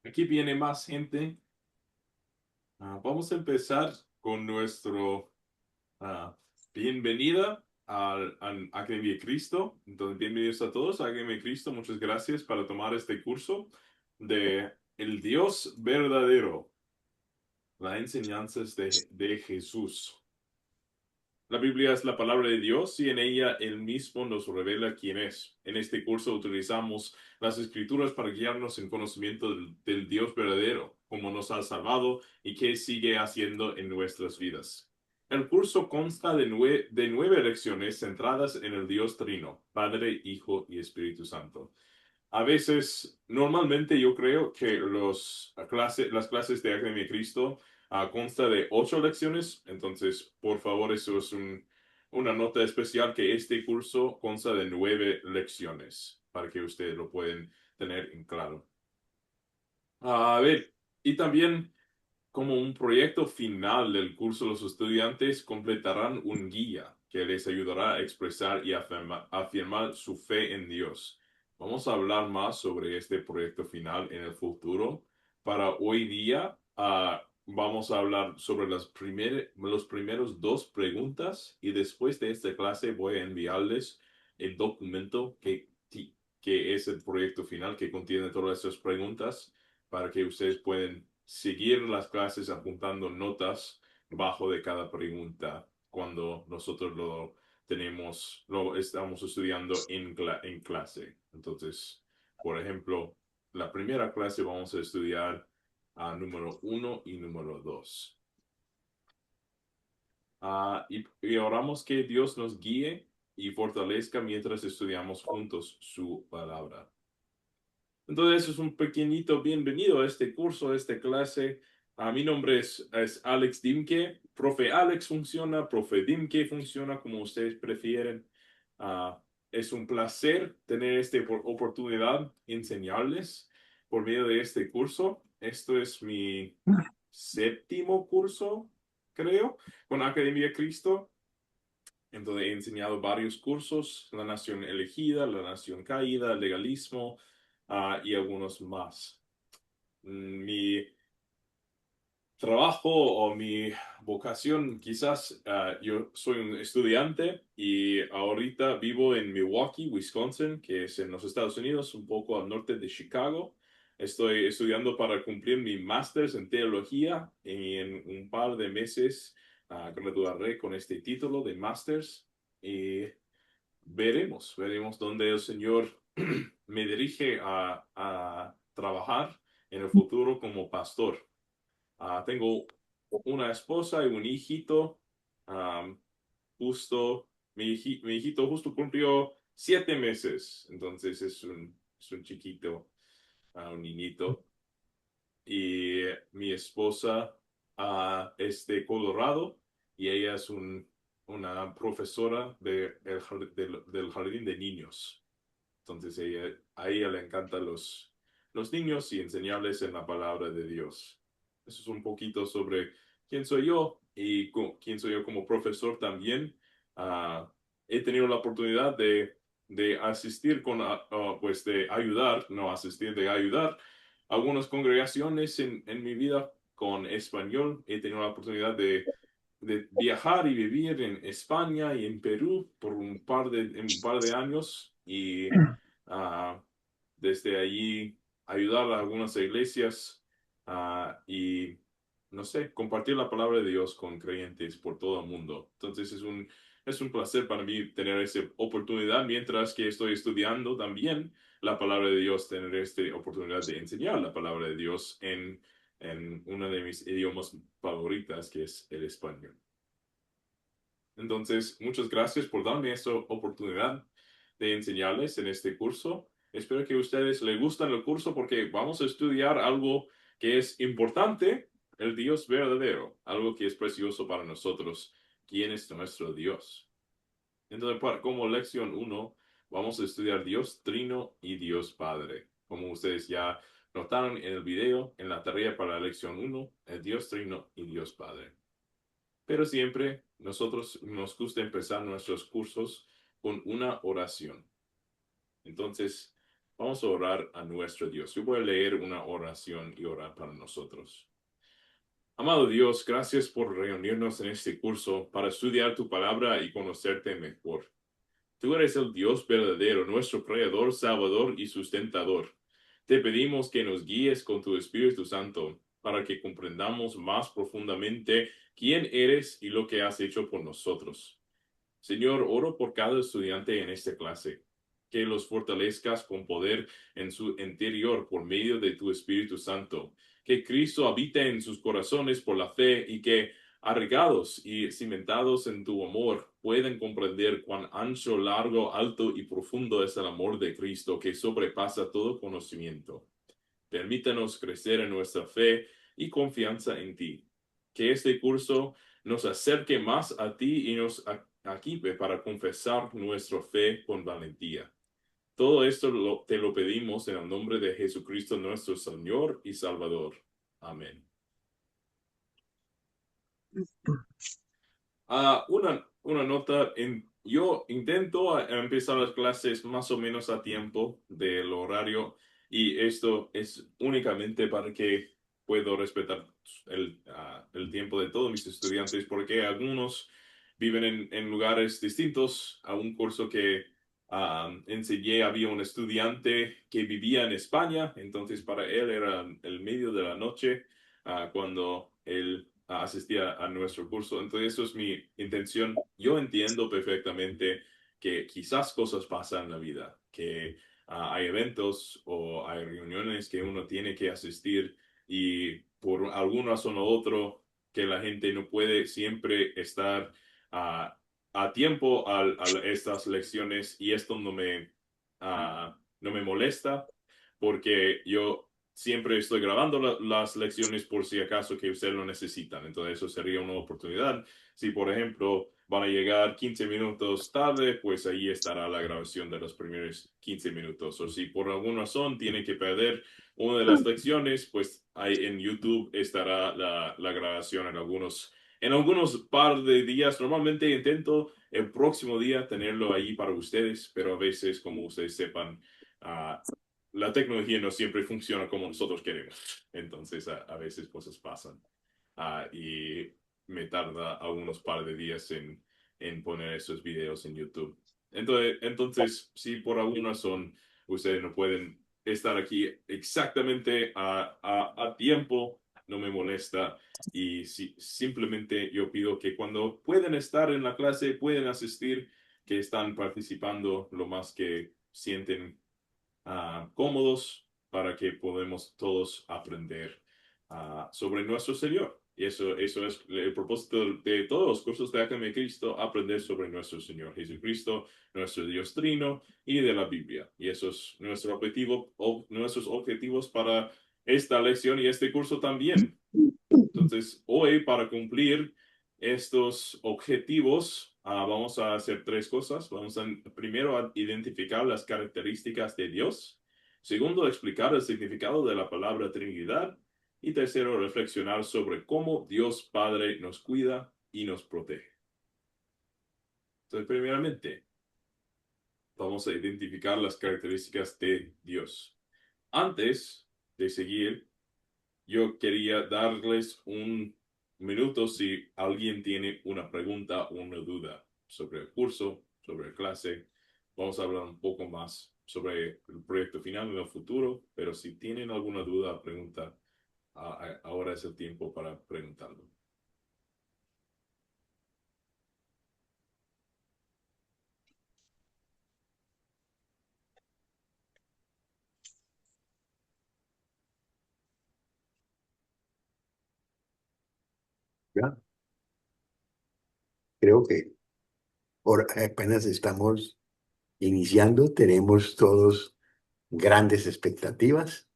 Aquí viene más gente. Vamos a empezar con nuestro ah, bienvenida al Academia de Cristo. Entonces, bienvenidos a todos a Academia de Cristo. Muchas gracias para tomar este curso de El Dios verdadero, las enseñanzas de Jesús. La Biblia es la palabra de Dios y en ella Él mismo nos revela quién es. En este curso utilizamos las Escrituras para guiarnos en conocimiento del Dios verdadero, cómo nos ha salvado y qué sigue haciendo en nuestras vidas. El curso consta de 9 lecciones centradas en el Dios Trino, Padre, Hijo y Espíritu Santo. A veces, normalmente yo creo que las clases de Academia de Cristo consta de 8 lecciones, entonces por favor eso es una nota especial que este curso consta de 9 lecciones para que ustedes lo pueden tener en claro. A ver, y también como un proyecto final del curso, los estudiantes completarán un guía que les ayudará a expresar y afirmar su fe en Dios. Vamos a hablar más sobre este proyecto final en el futuro. Para hoy día, vamos a hablar sobre los primeros 2 preguntas y después de esta clase voy a enviarles el documento que es el proyecto final que contiene todas estas preguntas para que ustedes puedan seguir las clases apuntando notas bajo de cada pregunta cuando nosotros lo estamos estudiando en clase. Entonces, por ejemplo, la primera clase vamos a estudiar número 1 y número 2. Y oramos que Dios nos guíe y fortalezca mientras estudiamos juntos su palabra. Entonces es un pequeñito bienvenido a este curso, a esta clase. Mi nombre es Alex Dimke. Profe Alex funciona, profe Dimke funciona, como ustedes prefieren. Ah, es un placer tener esta oportunidad de enseñarles por medio de este curso. Esto es mi 7.º curso, creo, con Academia Cristo. Entonces he enseñado varios cursos, la nación elegida, la nación caída, el legalismo, y algunos más. Mi trabajo o mi vocación, quizás yo soy un estudiante y ahorita vivo en Milwaukee, Wisconsin, que es en los Estados Unidos, un poco al norte de Chicago. Estoy estudiando para cumplir mi máster en teología y en un par de meses graduaré con este título de máster y veremos dónde el Señor me dirige a trabajar en el futuro como pastor. Tengo una esposa y un hijito. am, mi hijito justo cumplió 7 meses, entonces es un chiquito, un niñito. Y mi esposa es de Colorado y ella es una profesora del jardín de niños. Entonces a ella le encantan los niños y enseñarles en la palabra de Dios. Eso es un poquito sobre quién soy yo y quién soy yo como profesor también. Ah, He tenido la oportunidad de asistir pues de ayudar, no asistir, de ayudar algunas congregaciones en mi vida con español. He tenido la oportunidad de viajar y vivir en España y en Perú por un par de años y ah, desde allí ayudar a algunas iglesias y, no sé, compartir la palabra de Dios con creyentes por todo el mundo. Entonces es un placer para mí tener esa oportunidad mientras que estoy estudiando también la palabra de Dios, tener esta oportunidad de enseñar la palabra de Dios en uno de mis idiomas favoritas, que es el español. Entonces, muchas gracias por darme esta oportunidad de enseñarles en este curso. Espero que a ustedes les guste el curso porque vamos a estudiar algo que es importante, el Dios verdadero, algo que es precioso para nosotros. ¿Quién es nuestro Dios? Entonces, como lección 1, vamos a estudiar Dios Trino y Dios Padre. Como ustedes ya notaron en el video, en la tarea para la lección 1, el Dios Trino y Dios Padre. Pero siempre nosotros nos gusta empezar nuestros cursos con una oración. Entonces, Vamos a orar a nuestro Dios. Yo voy a leer una oración y orar para nosotros. Amado Dios, gracias por reunirnos en este curso para estudiar tu palabra y conocerte mejor. Tú eres el Dios verdadero, nuestro Creador, Salvador y sustentador. Te pedimos que nos guíes con tu Espíritu Santo para que comprendamos más profundamente quién eres y lo que has hecho por nosotros. Señor, oro por cada estudiante en esta clase, que los fortalezcas con poder en su interior por medio de tu Espíritu Santo, que Cristo habite en sus corazones por la fe y que, arraigados y cimentados en tu amor, pueden comprender cuán ancho, largo, alto y profundo es el amor de Cristo que sobrepasa todo conocimiento. Permítanos crecer en nuestra fe y confianza en ti. Que este curso nos acerque más a ti y nos equipe para confesar nuestra fe con valentía. Todo esto te lo pedimos en el nombre de Jesucristo nuestro Señor y Salvador. Amén. Una nota, yo intento empezar las clases más o menos a tiempo del horario y esto es únicamente para que puedo respetar el tiempo de todos mis estudiantes porque algunos viven en lugares distintos. A un curso que enseñé había un estudiante que vivía en España, entonces para él era el medio de la noche cuando él asistía a nuestro curso. Entonces, eso es mi intención. Yo entiendo perfectamente que quizás cosas pasan en la vida, que hay eventos o hay reuniones que uno tiene que asistir y por alguna razón u otro que la gente no puede siempre estar a tiempo a estas lecciones y esto no me molesta porque yo siempre estoy grabando las lecciones por si acaso que ustedes lo necesitan. Entonces, eso sería una oportunidad. Si, por ejemplo, van a llegar 15 minutos tarde, pues ahí estará la grabación de los primeros 15 minutos. O si por alguna razón tienen que perder una de las lecciones, pues ahí en YouTube estará la grabación en algunos par de días. Normalmente intento el próximo día tenerlo ahí para ustedes, pero a veces, como ustedes sepan, uh, la tecnología no siempre funciona como nosotros queremos. Entonces, a veces cosas pasan. Y me tarda algunos par de días en poner esos videos en YouTube. Entonces, si por alguna razón ustedes no pueden estar aquí exactamente a tiempo, no me molesta. Y si, simplemente yo pido que cuando pueden estar en la clase, pueden asistir, que están participando lo más que sienten cómodos para que podamos todos aprender sobre nuestro Señor. Y eso es el propósito de todos los cursos de Academia de Cristo, aprender sobre nuestro Señor Jesucristo, nuestro Dios Trino y de la Biblia. Y eso es nuestro objetivo, nuestros objetivos para esta lección y este curso también. Entonces, hoy para cumplir estos objetivos, vamos a hacer tres cosas. Vamos a primero a identificar las características de Dios. Segundo, explicar el significado de la palabra Trinidad. Y tercero, reflexionar sobre cómo Dios Padre nos cuida y nos protege. Entonces, primeramente, vamos a identificar las características de Dios. Antes de seguir, yo quería darles un minuto si alguien tiene una pregunta o una duda sobre el curso, sobre la clase. Vamos a hablar un poco más sobre el proyecto final en el futuro, pero si tienen alguna duda o pregunta, ahora es el tiempo para preguntarlo. ¿Ya? Creo que apenas estamos iniciando, tenemos todos grandes expectativas,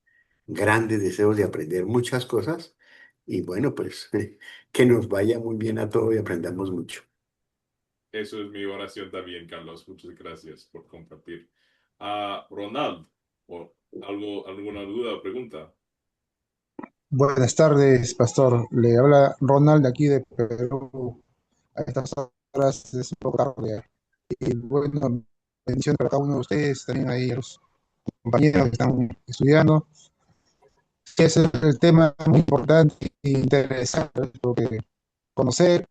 grandes deseos de aprender muchas cosas y bueno, pues que nos vaya muy bien a todos y aprendamos mucho. Eso es mi oración también, Carlos. Muchas gracias por compartir. Ronald, ¿alguna duda o pregunta? Buenas tardes, pastor. Le habla Ronald de aquí de Perú. A estas horas es un poco tarde. Y bueno, bendiciones para cada uno de ustedes, también a ellos. compañeros que están estudiando. Ese es el tema muy importante e interesante, porque conocer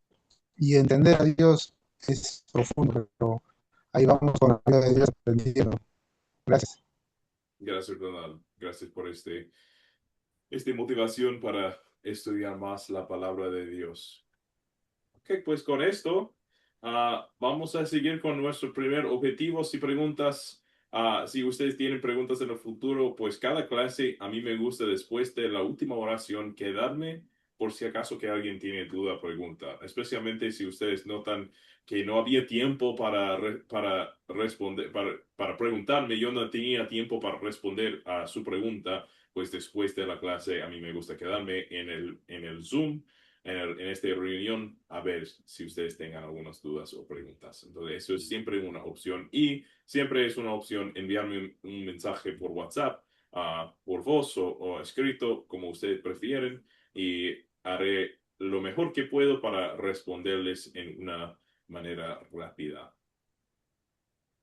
y entender a Dios es profundo, pero ahí vamos con la ayuda de Dios aprendiendo. Gracias. Gracias, Ronald. Gracias por esta motivación para estudiar más la palabra de Dios. Ok, pues con esto vamos a seguir con nuestro primer objetivo. Si preguntas, si ustedes tienen preguntas en el futuro, pues cada clase a mí me gusta después de la última oración quedarme por si acaso que alguien tiene duda o pregunta, especialmente si ustedes notan que no había tiempo para responder, para preguntarme, yo no tenía tiempo para responder a su pregunta, pues después de la clase a mí me gusta quedarme en el Zoom en esta reunión a ver si ustedes tengan algunas dudas o preguntas. Entonces, eso es siempre una opción y siempre es una opción enviarme un mensaje por WhatsApp, por voz o escrito, como ustedes prefieren, y haré lo mejor que puedo para responderles en una manera rápida.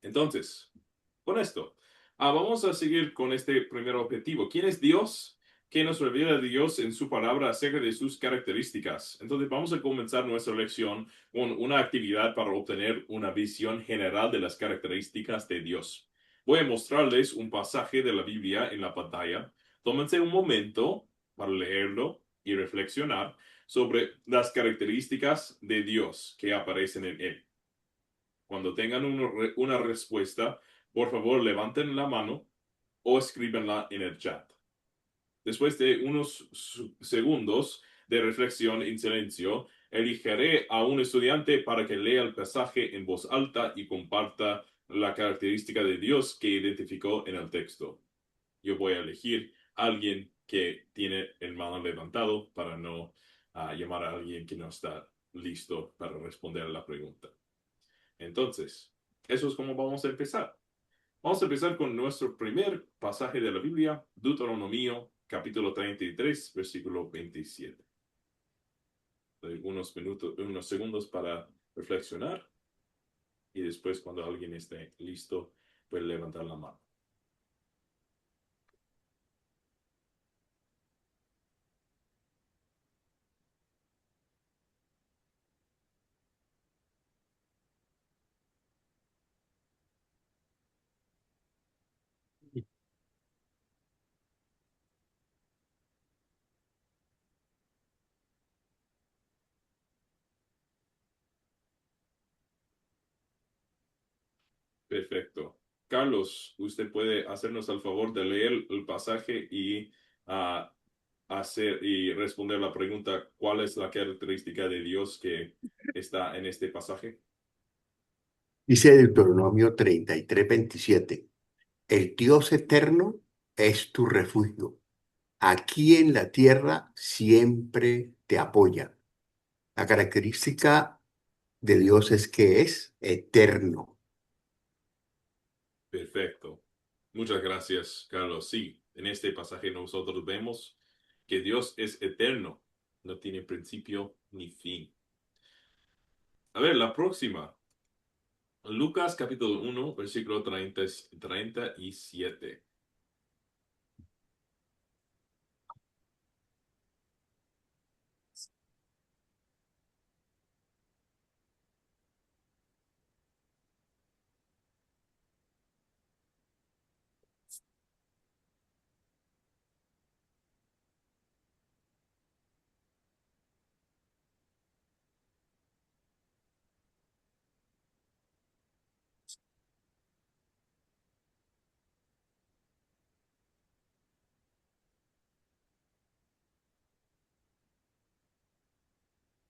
Entonces, con esto, vamos a seguir con este primer objetivo. ¿Quién es Dios? ¿Qué nos revela Dios en su palabra acerca de sus características? Entonces, vamos a comenzar nuestra lección con una actividad para obtener una visión general de las características de Dios. Voy a mostrarles un pasaje de la Biblia en la pantalla. Tómense un momento para leerlo y reflexionar sobre las características de Dios que aparecen en él. Cuando tengan una respuesta, por favor levanten la mano o escríbenla en el chat. Después de unos segundos de reflexión en silencio, elegiré a un estudiante para que lea el pasaje en voz alta y comparta la característica de Dios que identificó en el texto. Yo voy a elegir a alguien que tiene el mano levantado para no llamar a alguien que no está listo para responder a la pregunta. Entonces, eso es como vamos a empezar. Vamos a empezar con nuestro primer pasaje de la Biblia, Deuteronomio, capítulo 33, versículo 27. Doy unos segundos para reflexionar y después cuando alguien esté listo, puede levantar la mano. Perfecto. Carlos, usted puede hacernos el favor de leer el pasaje y ah, hacer y responder la pregunta, ¿cuál es la característica de Dios que está en este pasaje? Dice Deuteronomio 33:27. El Dios eterno es tu refugio. Aquí en la tierra siempre te apoya. La característica de Dios es que es eterno. Perfecto. Muchas gracias, Carlos. Sí, en este pasaje nosotros vemos que Dios es eterno, no tiene principio ni fin. A ver, la próxima. Lucas capítulo 1, versículo 37.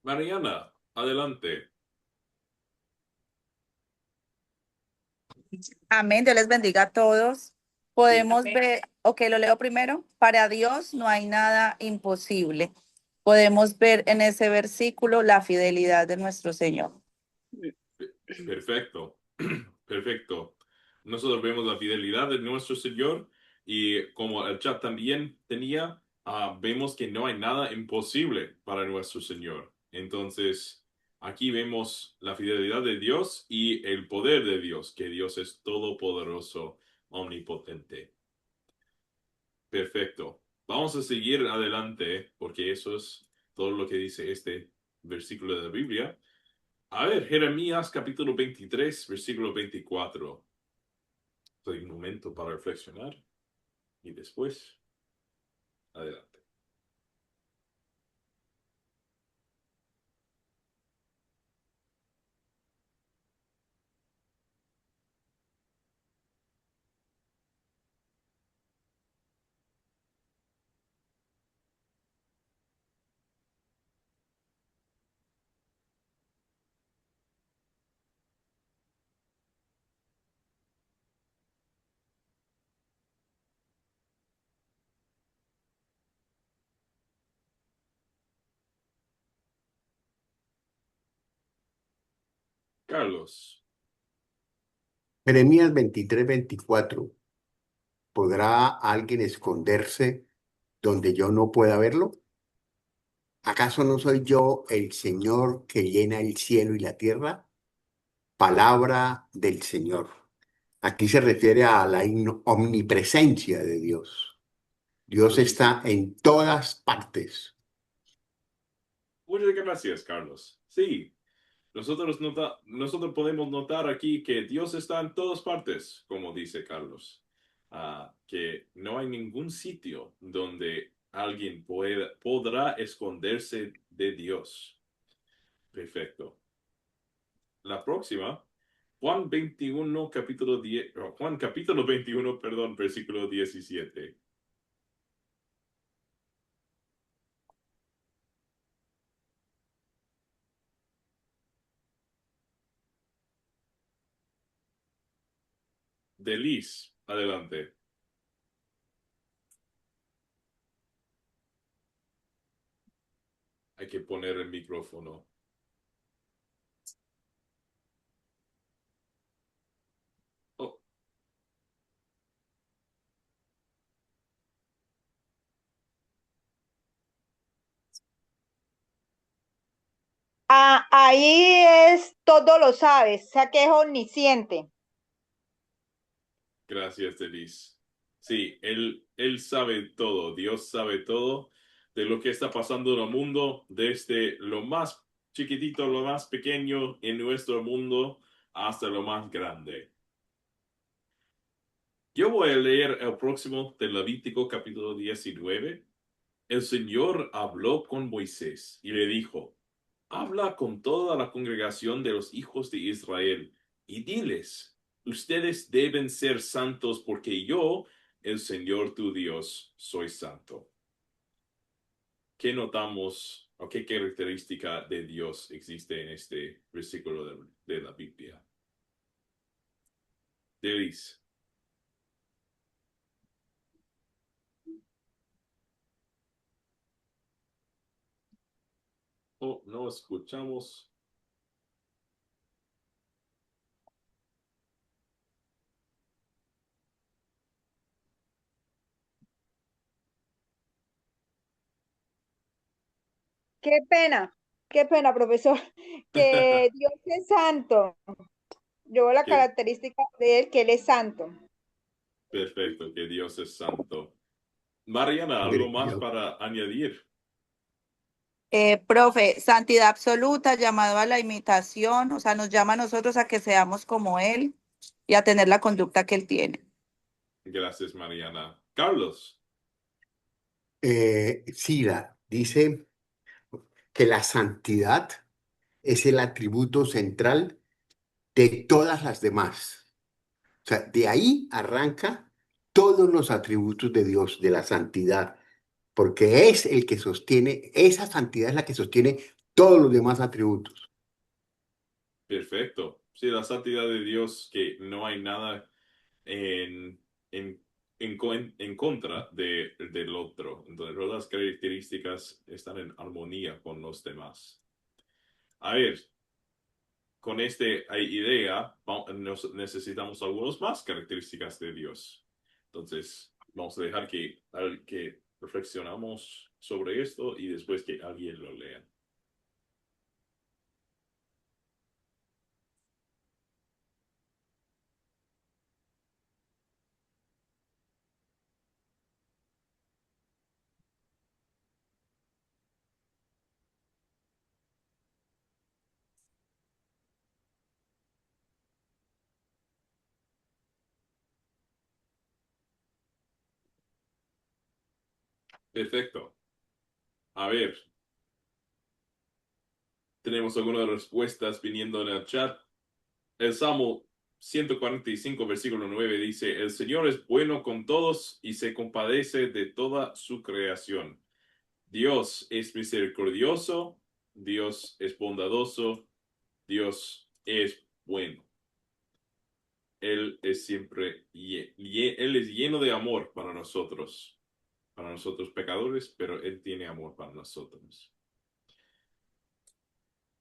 Mariana, adelante. Amén, Dios les bendiga a todos. Podemos ver, ok, lo leo primero. Para Dios no hay nada imposible. Podemos ver en ese versículo la fidelidad de nuestro Señor. Perfecto, perfecto. Nosotros vemos la fidelidad de nuestro Señor y como el chat también tenía, vemos que no hay nada imposible para nuestro Señor. Entonces, aquí vemos la fidelidad de Dios y el poder de Dios, que Dios es todopoderoso, omnipotente. Perfecto. Vamos a seguir adelante porque eso es todo lo que dice este versículo de la Biblia. A ver, Jeremías capítulo 23, versículo 24. Doy un momento para reflexionar y después, adelante. Carlos, Jeremías 23-24. ¿Podrá alguien esconderse donde yo no pueda verlo? ¿Acaso no soy yo el Señor que llena el cielo y la tierra? Palabra del Señor. Aquí se refiere a la omnipresencia de Dios. Dios está en todas partes. muchas gracias, Carlos. Sí, nosotros podemos notar aquí que Dios está en todas partes, como dice Carlos. Que no hay ningún sitio donde alguien podrá esconderse de Dios. Perfecto. La próxima, Juan 21, capítulo 10, Juan capítulo 21, perdón, versículo 17. Delis, adelante. Hay que poner el micrófono. Oh, Ah, ahí es todo lo sabes, o sea que es omnisciente. gracias, Delis. Sí, él sabe todo, Dios sabe todo de lo que está pasando en el mundo, desde lo más chiquitito, lo más pequeño en nuestro mundo, hasta lo más grande. Yo voy a leer el próximo de Levítico capítulo 19. El Señor habló con Moisés y le dijo, habla con toda la congregación de los hijos de Israel y diles, ustedes deben ser santos porque yo, el Señor tu Dios, soy santo. ¿Qué notamos o qué característica de Dios existe en este versículo de la Biblia? Delis. Oh, no escuchamos. Qué pena, profesor, que Dios es santo. Yo veo la Que característica de él, que él es santo. perfecto, que Dios es santo. Mariana, ¿algo Mire, más para añadir? Profe, santidad absoluta, llamado a la imitación, o sea, nos llama a nosotros a que seamos como Él y a tener la conducta que Él tiene. Gracias, Mariana. Carlos. Sira dice que la santidad es el atributo central de todas las demás. O sea, de ahí arranca todos los atributos de Dios, de la santidad, porque es el que sostiene, esa santidad es la que sostiene todos los demás atributos. Perfecto. Sí, la santidad de Dios, que no hay nada en, en, en contra del otro. Entonces, todas las características están en armonía con los demás. A ver, con esta idea, necesitamos algunas más características de Dios. Entonces, vamos a dejar que reflexionamos sobre esto y después que alguien lo lea. Perfecto. A ver, tenemos algunas respuestas viniendo en el chat. El Salmo 145, versículo 9 dice, el Señor es bueno con todos y se compadece de toda su creación. Dios es misericordioso, Dios es bondadoso, Dios es bueno. Él es siempre, Él es lleno de amor para nosotros pecadores, pero Él tiene amor para nosotros.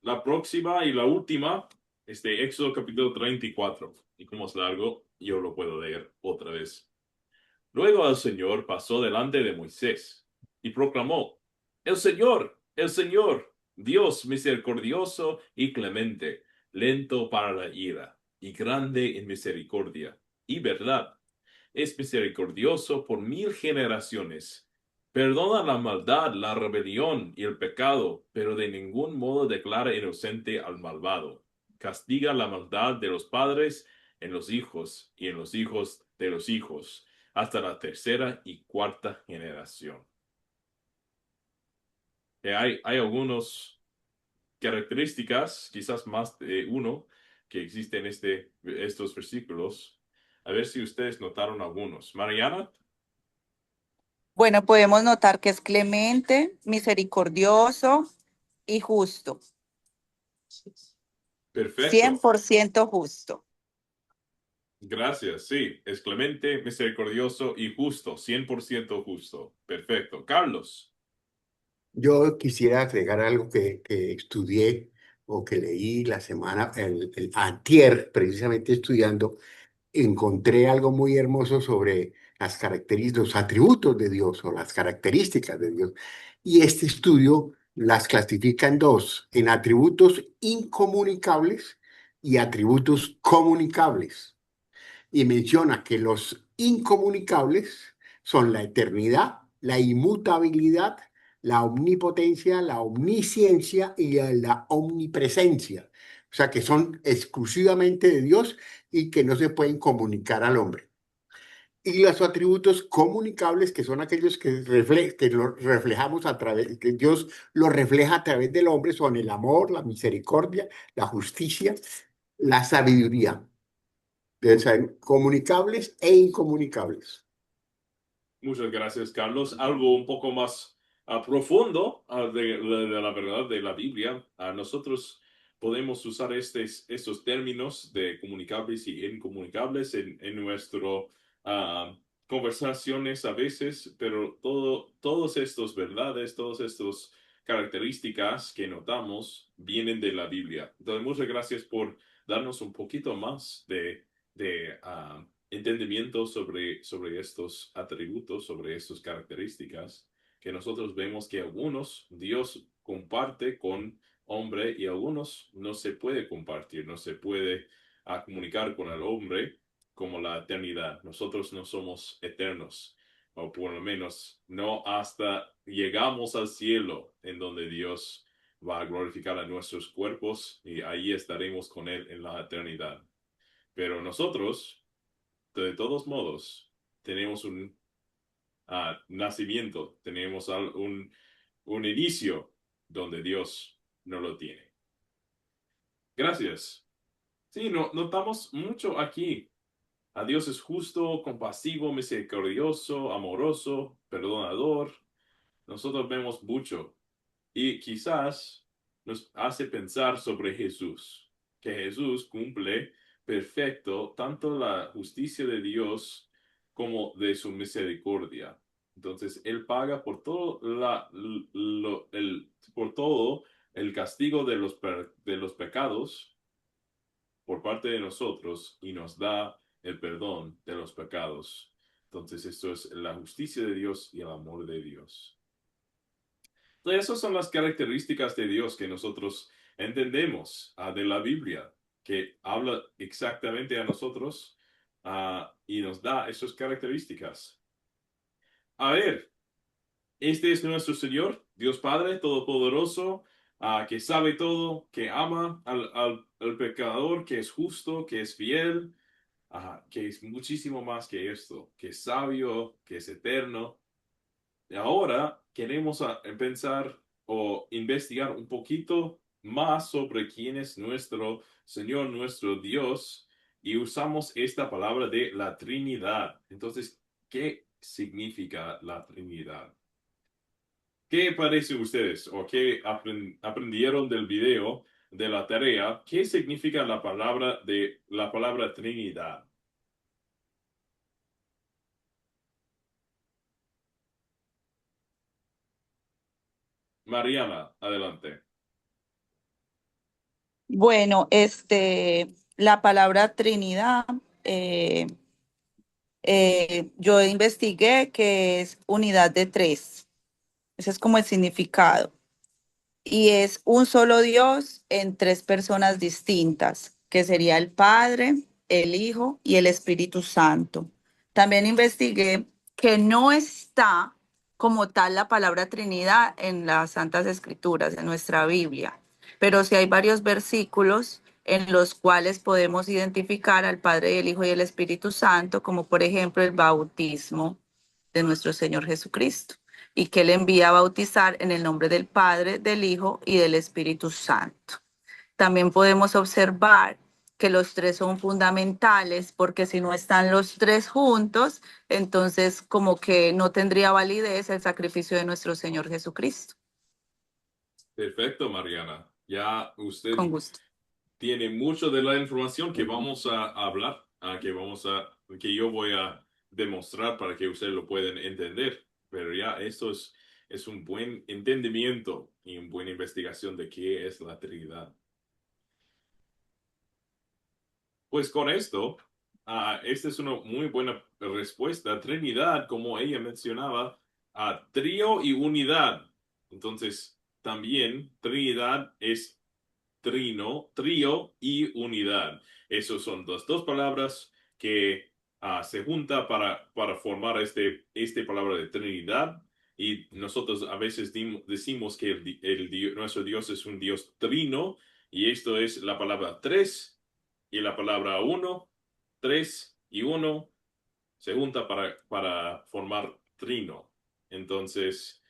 La próxima y la última es de Éxodo capítulo 34. Y como es largo, yo lo puedo leer otra vez. Luego el Señor pasó delante de Moisés y proclamó, el Señor, Dios misericordioso y clemente, lento para la ira y grande en misericordia y verdad. Es misericordioso por 1000 generaciones. Perdona la maldad, la rebelión y el pecado, pero de ningún modo declara inocente al malvado. Castiga la maldad de los padres en los hijos y en los hijos de los hijos, hasta la tercera y cuarta generación. Hay algunas características, quizás más de uno, que existen en estos versículos. A ver si ustedes notaron algunos. Mariana. Bueno, podemos notar que es clemente, misericordioso y justo. Perfecto. 100% justo. Gracias, sí. Es clemente, misericordioso y justo. 100% justo. Perfecto. Carlos. Yo quisiera agregar algo que estudié o que leí la semana, el antier, precisamente estudiando, encontré algo muy hermoso sobre las características, los atributos de Dios o las características de Dios. Y este estudio las clasifica en dos, en atributos incomunicables y atributos comunicables. Y menciona que los incomunicables son la eternidad, la inmutabilidad, la omnipotencia, la omnisciencia y la omnipresencia. O sea, que son exclusivamente de Dios y que no se pueden comunicar al hombre. Y los atributos comunicables, que son aquellos que los reflejamos a través, que Dios los refleja a través del hombre, son el amor, la misericordia, la justicia, la sabiduría. Deben ser comunicables e incomunicables. Muchas gracias, Carlos. Algo un poco más profundo de la verdad de la Biblia. Nosotros podemos usar estos términos de comunicables y incomunicables en nuestras conversaciones a veces, pero todos estos verdades, todas estas características que notamos vienen de la Biblia. Entonces, muchas gracias por darnos un poquito más de entendimiento sobre estos atributos, sobre estas características, que nosotros vemos que algunos Dios comparte con hombre y algunos no se puede compartir, no se puede comunicar con el hombre como la eternidad. Nosotros no somos eternos, o por lo menos no hasta llegamos al cielo en donde Dios va a glorificar a nuestros cuerpos y ahí estaremos con Él en la eternidad. Pero nosotros, de todos modos, tenemos un nacimiento, tenemos un inicio donde Dios no lo tiene. Gracias. Sí, notamos mucho aquí. A Dios es justo, compasivo, misericordioso, amoroso, perdonador. Nosotros vemos mucho. Y quizás nos hace pensar sobre Jesús, que Jesús cumple perfecto tanto la justicia de Dios como de su misericordia. Entonces, Él paga por por todo el castigo de los pecados por parte de nosotros y nos da el perdón de los pecados. Entonces, esto es la justicia de Dios y el amor de Dios. Entonces, esas son las características de Dios que nosotros entendemos de la Biblia, que habla exactamente a nosotros y nos da esas características. A ver, este es nuestro Señor, Dios Padre Todopoderoso, que sabe todo, que ama al pecador, que es justo, que es fiel, que es muchísimo más que esto, que es sabio, que es eterno. Ahora queremos pensar o investigar un poquito más sobre quién es nuestro Señor, nuestro Dios, y usamos esta palabra de la Trinidad. Entonces, ¿qué significa la Trinidad? ¿Qué parece ustedes o qué aprendieron del video de la tarea? ¿Qué significa la palabra Trinidad? Mariana, adelante. Bueno, la palabra Trinidad, eh, yo investigué que es unidad de tres. Ese es como el significado. Y es un solo Dios en tres personas distintas, que sería el Padre, el Hijo y el Espíritu Santo. También investigué que no está como tal la palabra Trinidad en las Santas Escrituras, en nuestra Biblia, pero sí hay varios versículos en los cuales podemos identificar al Padre, el Hijo y el Espíritu Santo, como por ejemplo el bautismo de nuestro Señor Jesucristo y que Él envía a bautizar en el nombre del Padre, del Hijo y del Espíritu Santo. También podemos observar que los tres son fundamentales porque si no están los tres juntos, entonces como que no tendría validez el sacrificio de nuestro Señor Jesucristo. Perfecto, Mariana. Ya usted Con gusto. tiene mucho de la información que vamos a hablar, que yo voy a demostrar para que ustedes lo puedan entender. Pero ya es un buen entendimiento y una buena investigación de qué es la Trinidad. Pues con esto, esta es una muy buena respuesta. Trinidad, como ella mencionaba, trío y unidad. Entonces, también Trinidad es trino, trío y unidad. Esas son las dos palabras que se juntan para formar este palabra de Trinidad. Y nosotros a veces decimos que nuestro Dios es un Dios trino, y esto es la palabra tres y la palabra uno. Tres y uno se junta para formar trino. Entonces,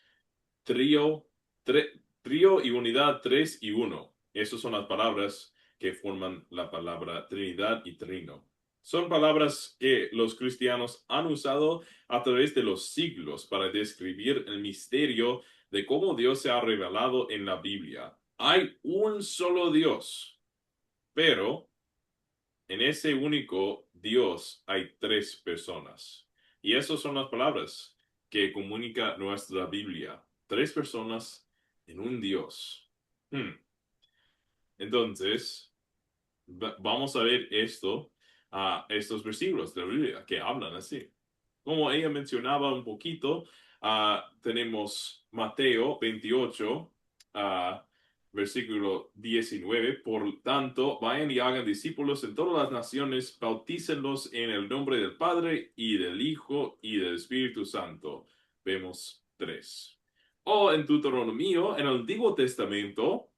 trío, trío y unidad, tres y uno. Esas son las palabras que forman la palabra Trinidad y Trino. Son palabras que los cristianos han usado a través de los siglos para describir el misterio de cómo Dios se ha revelado en la Biblia. Hay un solo Dios, pero en ese único Dios hay tres personas. Y esas son las palabras que comunica nuestra Biblia. Tres personas en un Dios. Entonces, vamos a ver estos versículos de la Biblia que hablan así. Como ella mencionaba un poquito, tenemos Mateo 28, versículo 19. Por tanto, vayan y hagan discípulos en todas las naciones, bautícenlos en el nombre del Padre y del Hijo y del Espíritu Santo. Vemos tres. O en Deuteronomio, en el Antiguo Testamento,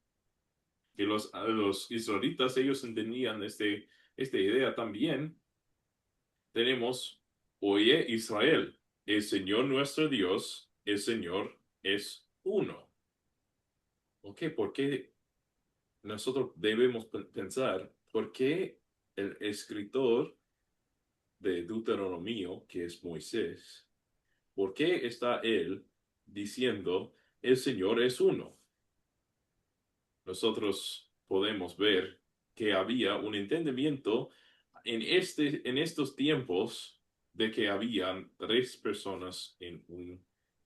que los israelitas, ellos entendían esta idea también. Tenemos, oye Israel, el Señor nuestro Dios, el Señor es uno. ¿Ok? ¿Por qué nosotros debemos pensar por qué el escritor de Deuteronomio, que es Moisés, por qué está él diciendo el Señor es uno? Nosotros podemos ver que había un entendimiento en estos tiempos de que habían tres personas en un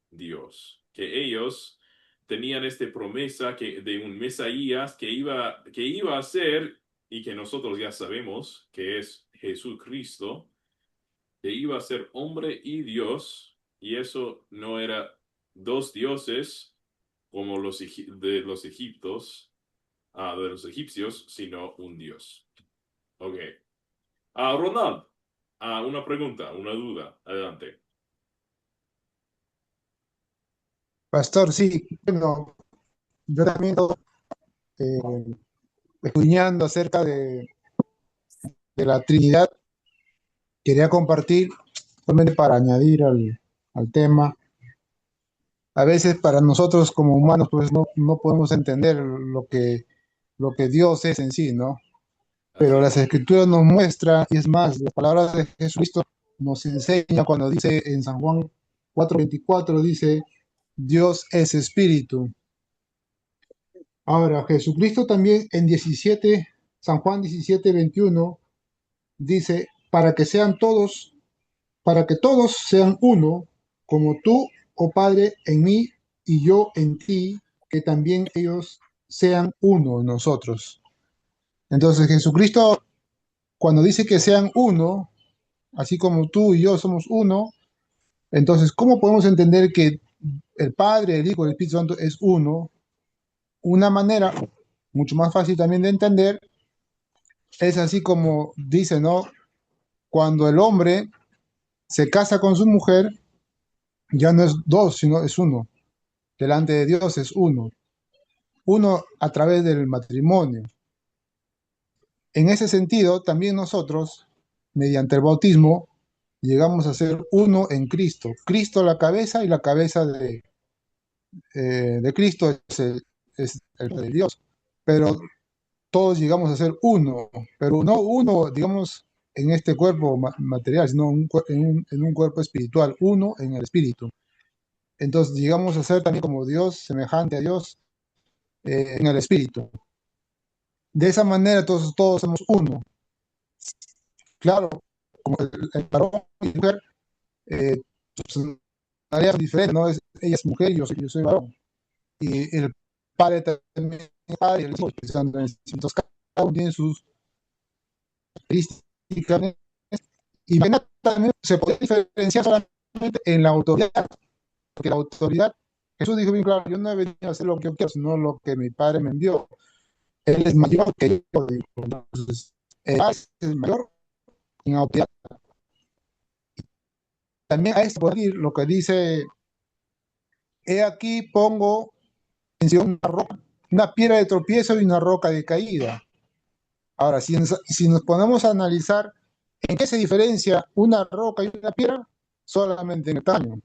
Dios, que ellos tenían esta promesa de un Mesías que iba a ser, y que nosotros ya sabemos que es Jesucristo, que iba a ser hombre y Dios, y eso no era dos dioses como de los egiptos, de los egipcios, sino un Dios. Ok. Ronald, una pregunta, una duda. Adelante. Pastor, sí, bueno, yo también eh, escudriñando acerca de la Trinidad, quería compartir, solamente para añadir al tema, a veces para nosotros como humanos pues no podemos entender lo que Dios es en sí, ¿no? Así Pero es. las escrituras nos muestran, y es más, las palabras de Jesucristo nos enseña cuando dice en San Juan 4:24, dice, Dios es espíritu. Ahora, Jesucristo también en 17, San Juan 17:21, dice, para que todos sean uno, como tú, oh Padre, en mí y yo en ti, que también ellos sean uno en nosotros. Entonces Jesucristo, cuando dice que sean uno, así como tú y yo somos uno, entonces, ¿cómo podemos entender que el Padre, el Hijo y el Espíritu Santo es uno? Una manera mucho más fácil también de entender es así como dice, ¿no? Cuando el hombre se casa con su mujer, ya no es dos, sino es uno. Delante de Dios es uno. Uno a través del matrimonio. En ese sentido, también nosotros, mediante el bautismo, llegamos a ser uno en Cristo. Cristo la cabeza y la cabeza de Cristo es el de Dios. Pero todos llegamos a ser uno, pero no uno, digamos, en este cuerpo material, sino en un cuerpo espiritual, uno en el espíritu. Entonces llegamos a ser también como Dios, semejante a Dios, en el espíritu. De esa manera todos somos uno. Claro, como el varón y la mujer, sus personalidades son diferentes, ¿no? Ella es mujer y yo soy varón. Y el padre también es padre, y el hijo también es. Entonces cada uno tiene sus características. Y también se puede diferenciar solamente en la autoridad, porque la autoridad, Jesús dijo bien claro, yo no he venido a hacer lo que yo quiero, sino lo que mi Padre me envió. Él es mayor que yo, dijo. Entonces, él es mayor en autoridad. También a esto puedo decir lo que dice, he aquí pongo en Sion una roca, una piedra de tropiezo y una roca de caída. Ahora, si nos ponemos a analizar en qué se diferencia una roca y una piedra, solamente en el tamaño.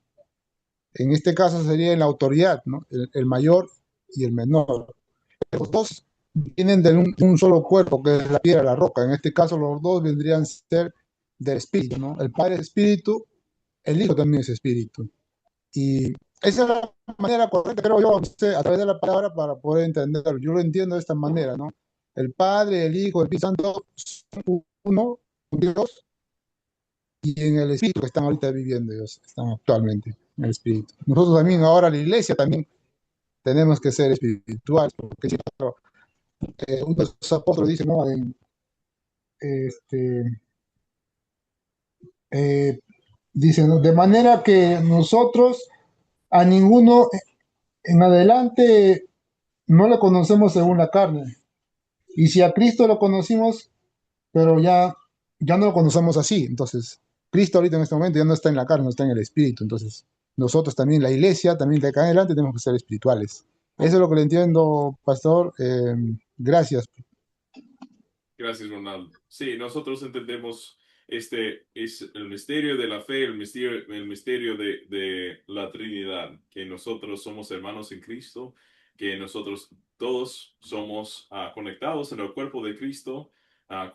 En este caso sería en la autoridad, ¿no? El mayor y el menor. Los dos vienen de un solo cuerpo, que es la piedra, la roca. En este caso, los dos vendrían a ser del espíritu, ¿no? El Padre es espíritu, el Hijo también es espíritu. Y esa es la manera correcta, creo yo, a través de la palabra para poder entenderlo. Yo lo entiendo de esta manera, ¿no? El Padre, el Hijo, el Espíritu Santo son uno, Dios, y en el espíritu que están ahorita viviendo ellos, están actualmente en el espíritu. Nosotros también ahora, la iglesia también tenemos que ser espirituales, porque si no, uno de los apóstoles dice, ¿no? Este, eh, dice, ¿no? De manera que nosotros a ninguno en adelante no le conocemos según la carne. Y si a Cristo lo conocimos, pero ya no lo conocemos así. Entonces, Cristo ahorita en este momento ya no está en la carne, no está en el espíritu. Entonces, nosotros también, la iglesia, también de acá en adelante tenemos que ser espirituales. Eso es lo que le entiendo, pastor. Gracias. Gracias, Ronaldo. Sí, nosotros entendemos este es el misterio de la fe, el misterio de la Trinidad, que nosotros somos hermanos en Cristo, que nosotros todos somos conectados en el cuerpo de Cristo,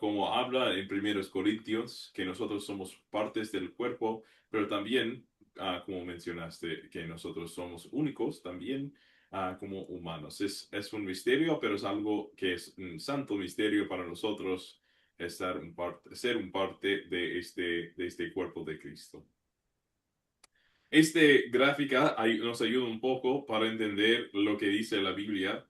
como habla en 1 Corintios, que nosotros somos partes del cuerpo, pero también, como mencionaste, que nosotros somos únicos también como humanos. Es un misterio, pero es algo que es un santo misterio para nosotros ser un parte de este cuerpo de Cristo. Este gráfica nos ayuda un poco para entender lo que dice la Biblia,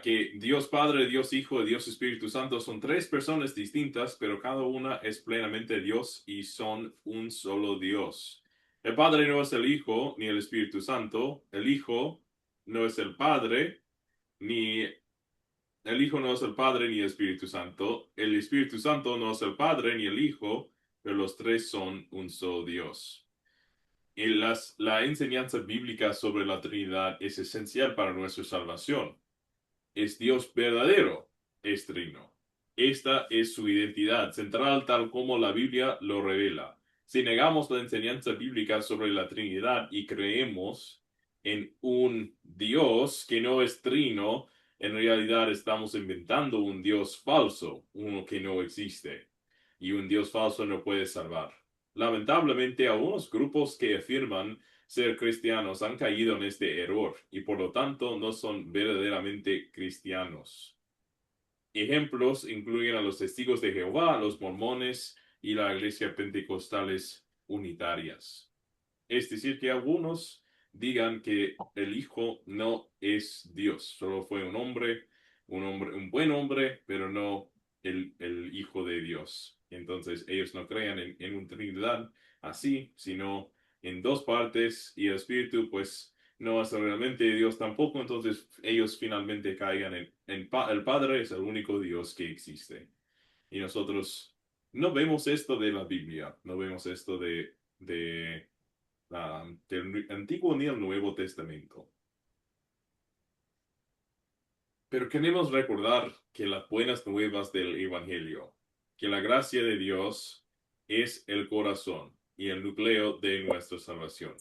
que Dios Padre, Dios Hijo y Dios Espíritu Santo son tres personas distintas, pero cada una es plenamente Dios y son un solo Dios. El Padre no es el Hijo ni el Espíritu Santo, el Hijo no es el Padre, ni el Hijo no es el Padre ni el Espíritu Santo, el Espíritu Santo no es el Padre ni el Hijo, pero los tres son un solo Dios. Y la enseñanza bíblica sobre la Trinidad es esencial para nuestra salvación. Es Dios verdadero, es trino. Esta es su identidad central tal como la Biblia lo revela. Si negamos la enseñanza bíblica sobre la Trinidad y creemos en un Dios que no es trino, en realidad estamos inventando un Dios falso, uno que no existe. Y un Dios falso no puede salvar. Lamentablemente, algunos grupos que afirman ser cristianos han caído en este error y por lo tanto no son verdaderamente cristianos. Ejemplos incluyen a los testigos de Jehová, los mormones y la iglesia pentecostales unitarias. Es decir, que algunos digan que el Hijo no es Dios, solo fue un buen hombre, pero no el Hijo de Dios. Entonces ellos no crean en una Trinidad así, sino en dos partes y el Espíritu pues no es realmente Dios tampoco, entonces ellos finalmente caigan el Padre es el único Dios que existe. Y nosotros no vemos esto de la Biblia, no vemos esto del Antiguo ni el Nuevo Testamento. Pero queremos recordar que las buenas nuevas del Evangelio, que la gracia de Dios es el corazón y el núcleo de nuestra salvación.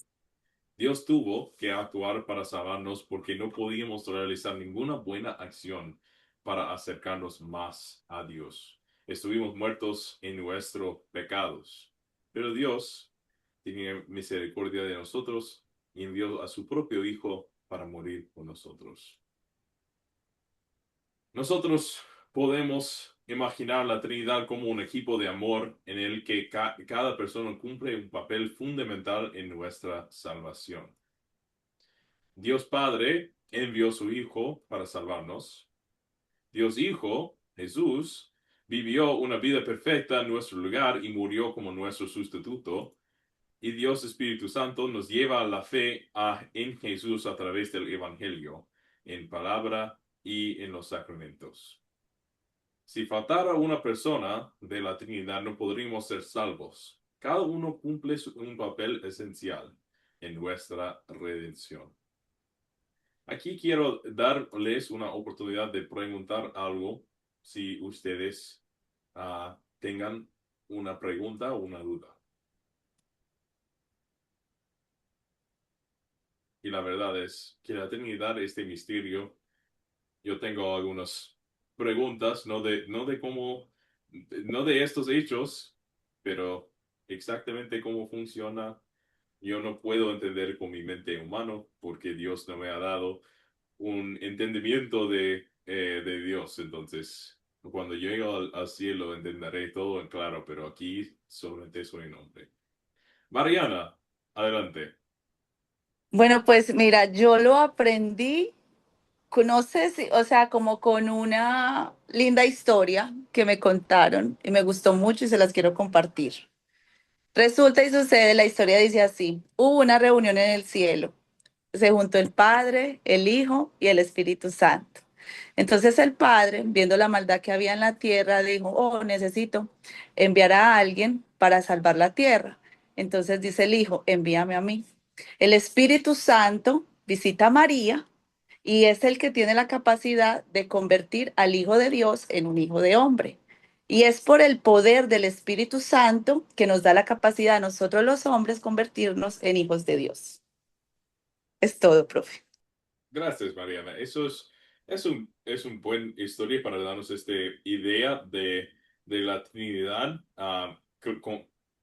Dios tuvo que actuar para salvarnos porque no podíamos realizar ninguna buena acción para acercarnos más a Dios. Estuvimos muertos en nuestros pecados. Pero Dios tenía misericordia de nosotros y envió a su propio Hijo para morir por nosotros. Nosotros podemos imaginar la Trinidad como un equipo de amor en el que cada persona cumple un papel fundamental en nuestra salvación. Dios Padre envió a su Hijo para salvarnos. Dios Hijo, Jesús, vivió una vida perfecta en nuestro lugar y murió como nuestro sustituto. Y Dios Espíritu Santo nos lleva a la fe en Jesús a través del Evangelio, en palabra y en los sacramentos. Si faltara una persona de la Trinidad, no podríamos ser salvos. Cada uno cumple un papel esencial en nuestra redención. Aquí quiero darles una oportunidad de preguntar algo si ustedes tengan una pregunta o una duda. Y la verdad es que la Trinidad, este misterio, yo tengo algunas preguntas, no de estos hechos, pero exactamente cómo funciona. Yo no puedo entender con mi mente humano porque Dios no me ha dado un entendimiento de Dios. Entonces, cuando llegue al cielo entenderé todo en claro, pero aquí solamente soy un hombre. Mariana, adelante. Bueno, pues mira, yo lo aprendí, no sé si, o sea, como con una linda historia que me contaron y me gustó mucho y se las quiero compartir. Resulta y sucede, la historia dice así, hubo una reunión en el cielo, se juntó el Padre, el Hijo y el Espíritu Santo. Entonces el Padre, viendo la maldad que había en la tierra, dijo, oh, necesito enviar a alguien para salvar la tierra. Entonces dice el Hijo, envíame a mí. El Espíritu Santo visita a María y es el que tiene la capacidad de convertir al Hijo de Dios en un hijo de hombre. Y es por el poder del Espíritu Santo que nos da la capacidad a nosotros los hombres convertirnos en hijos de Dios. Es todo, profe. Gracias, Mariana. Es un buen historia para darnos esta idea de la Trinidad.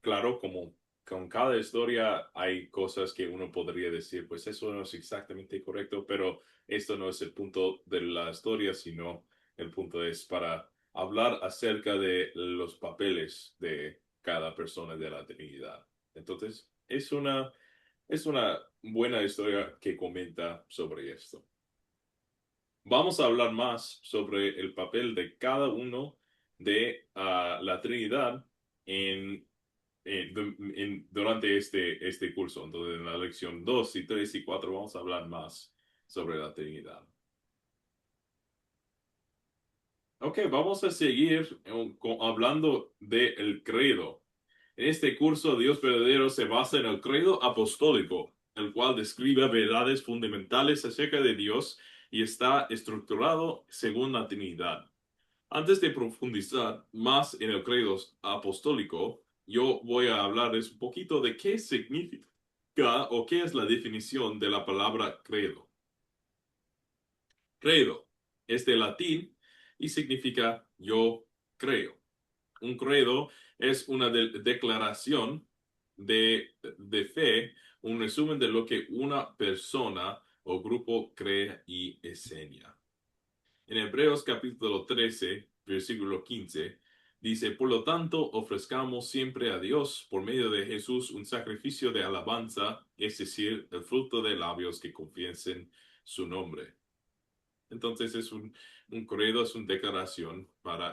Claro, como con cada historia hay cosas que uno podría decir, pues eso no es exactamente correcto, pero esto no es el punto de la historia, sino el punto es para hablar acerca de los papeles de cada persona de la Trinidad. Entonces, es una buena historia que comenta sobre esto. Vamos a hablar más sobre el papel de cada uno de la Trinidad durante este curso. Entonces, en la lección 2 y 3 y 4 vamos a hablar más sobre la Trinidad. Ok, vamos a seguir hablando del credo. En este curso, Dios verdadero se basa en el credo apostólico, el cual describe verdades fundamentales acerca de Dios y está estructurado según la Trinidad. Antes de profundizar más en el credo apostólico, yo voy a hablarles un poquito de qué significa o qué es la definición de la palabra credo. Credo es de latín y significa yo creo. Un credo es una declaración de fe, un resumen de lo que una persona o grupo cree y enseña. En Hebreos capítulo 13, versículo 15, dice, por lo tanto, ofrezcamos siempre a Dios, por medio de Jesús, un sacrificio de alabanza, es decir, el fruto de labios que confiesen su nombre. Entonces un credo, es una declaración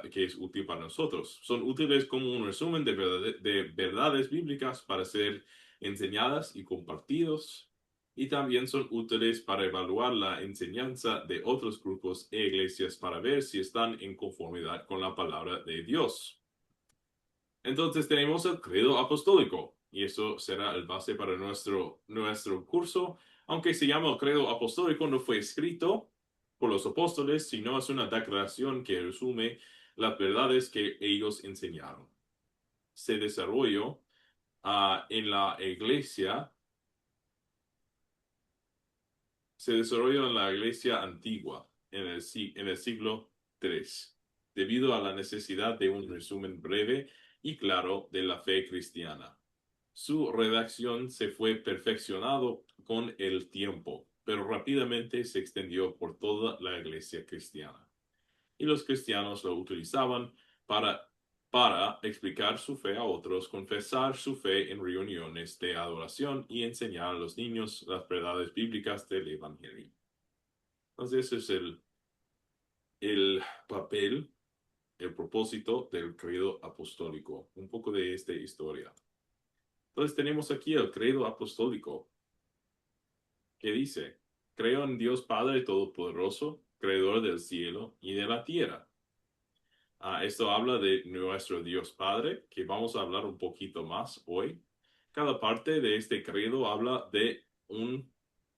que es útil para nosotros. Son útiles como un resumen de verdades bíblicas para ser enseñadas y compartidos. Y también son útiles para evaluar la enseñanza de otros grupos e iglesias para ver si están en conformidad con la palabra de Dios. Entonces tenemos el credo apostólico y eso será el base para nuestro curso. Aunque se llama el credo apostólico, no fue escrito por los apóstoles, sino es una declaración que resume las verdades que ellos enseñaron. Se desarrolló en la iglesia, se desarrolló en la iglesia antigua, en el siglo III, debido a la necesidad de un resumen breve y claro de la fe cristiana. Su redacción se fue perfeccionando con el tiempo, pero rápidamente se extendió por toda la iglesia cristiana. Y los cristianos lo utilizaban para explicar su fe a otros, confesar su fe en reuniones de adoración y enseñar a los niños las verdades bíblicas del Evangelio. Entonces ese es el papel, el propósito del credo apostólico. Un poco de esta historia. Entonces tenemos aquí el credo apostólico, que dice, creo en Dios Padre Todopoderoso, creador del cielo y de la tierra. Esto habla de nuestro Dios Padre, que vamos a hablar un poquito más hoy. Cada parte de este credo habla de una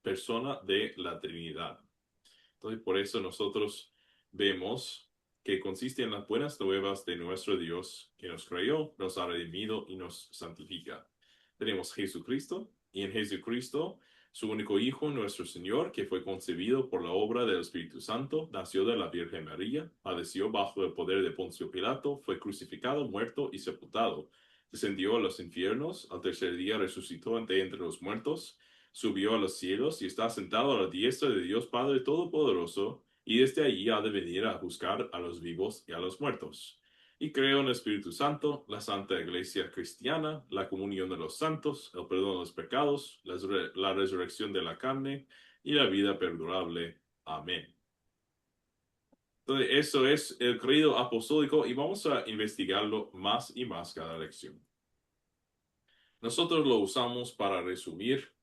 persona de la Trinidad. Entonces, por eso nosotros vemos que consiste en las buenas nuevas de nuestro Dios, que nos creó, nos ha redimido y nos santifica. Tenemos Jesucristo, y en Jesucristo, su único Hijo, nuestro Señor, que fue concebido por la obra del Espíritu Santo, nació de la Virgen María, padeció bajo el poder de Poncio Pilato, fue crucificado, muerto y sepultado. Descendió a los infiernos, al tercer día resucitó entre los muertos, subió a los cielos y está sentado a la diestra de Dios Padre Todopoderoso, y desde allí ha de venir a juzgar a los vivos y a los muertos. Y creo en el Espíritu Santo, la Santa Iglesia Cristiana, la comunión de los santos, el perdón de los pecados, la resurrección de la carne y la vida perdurable. Amén. Entonces, eso es el credo apostólico y vamos a investigarlo más y más cada lección. Nosotros lo usamos para resumir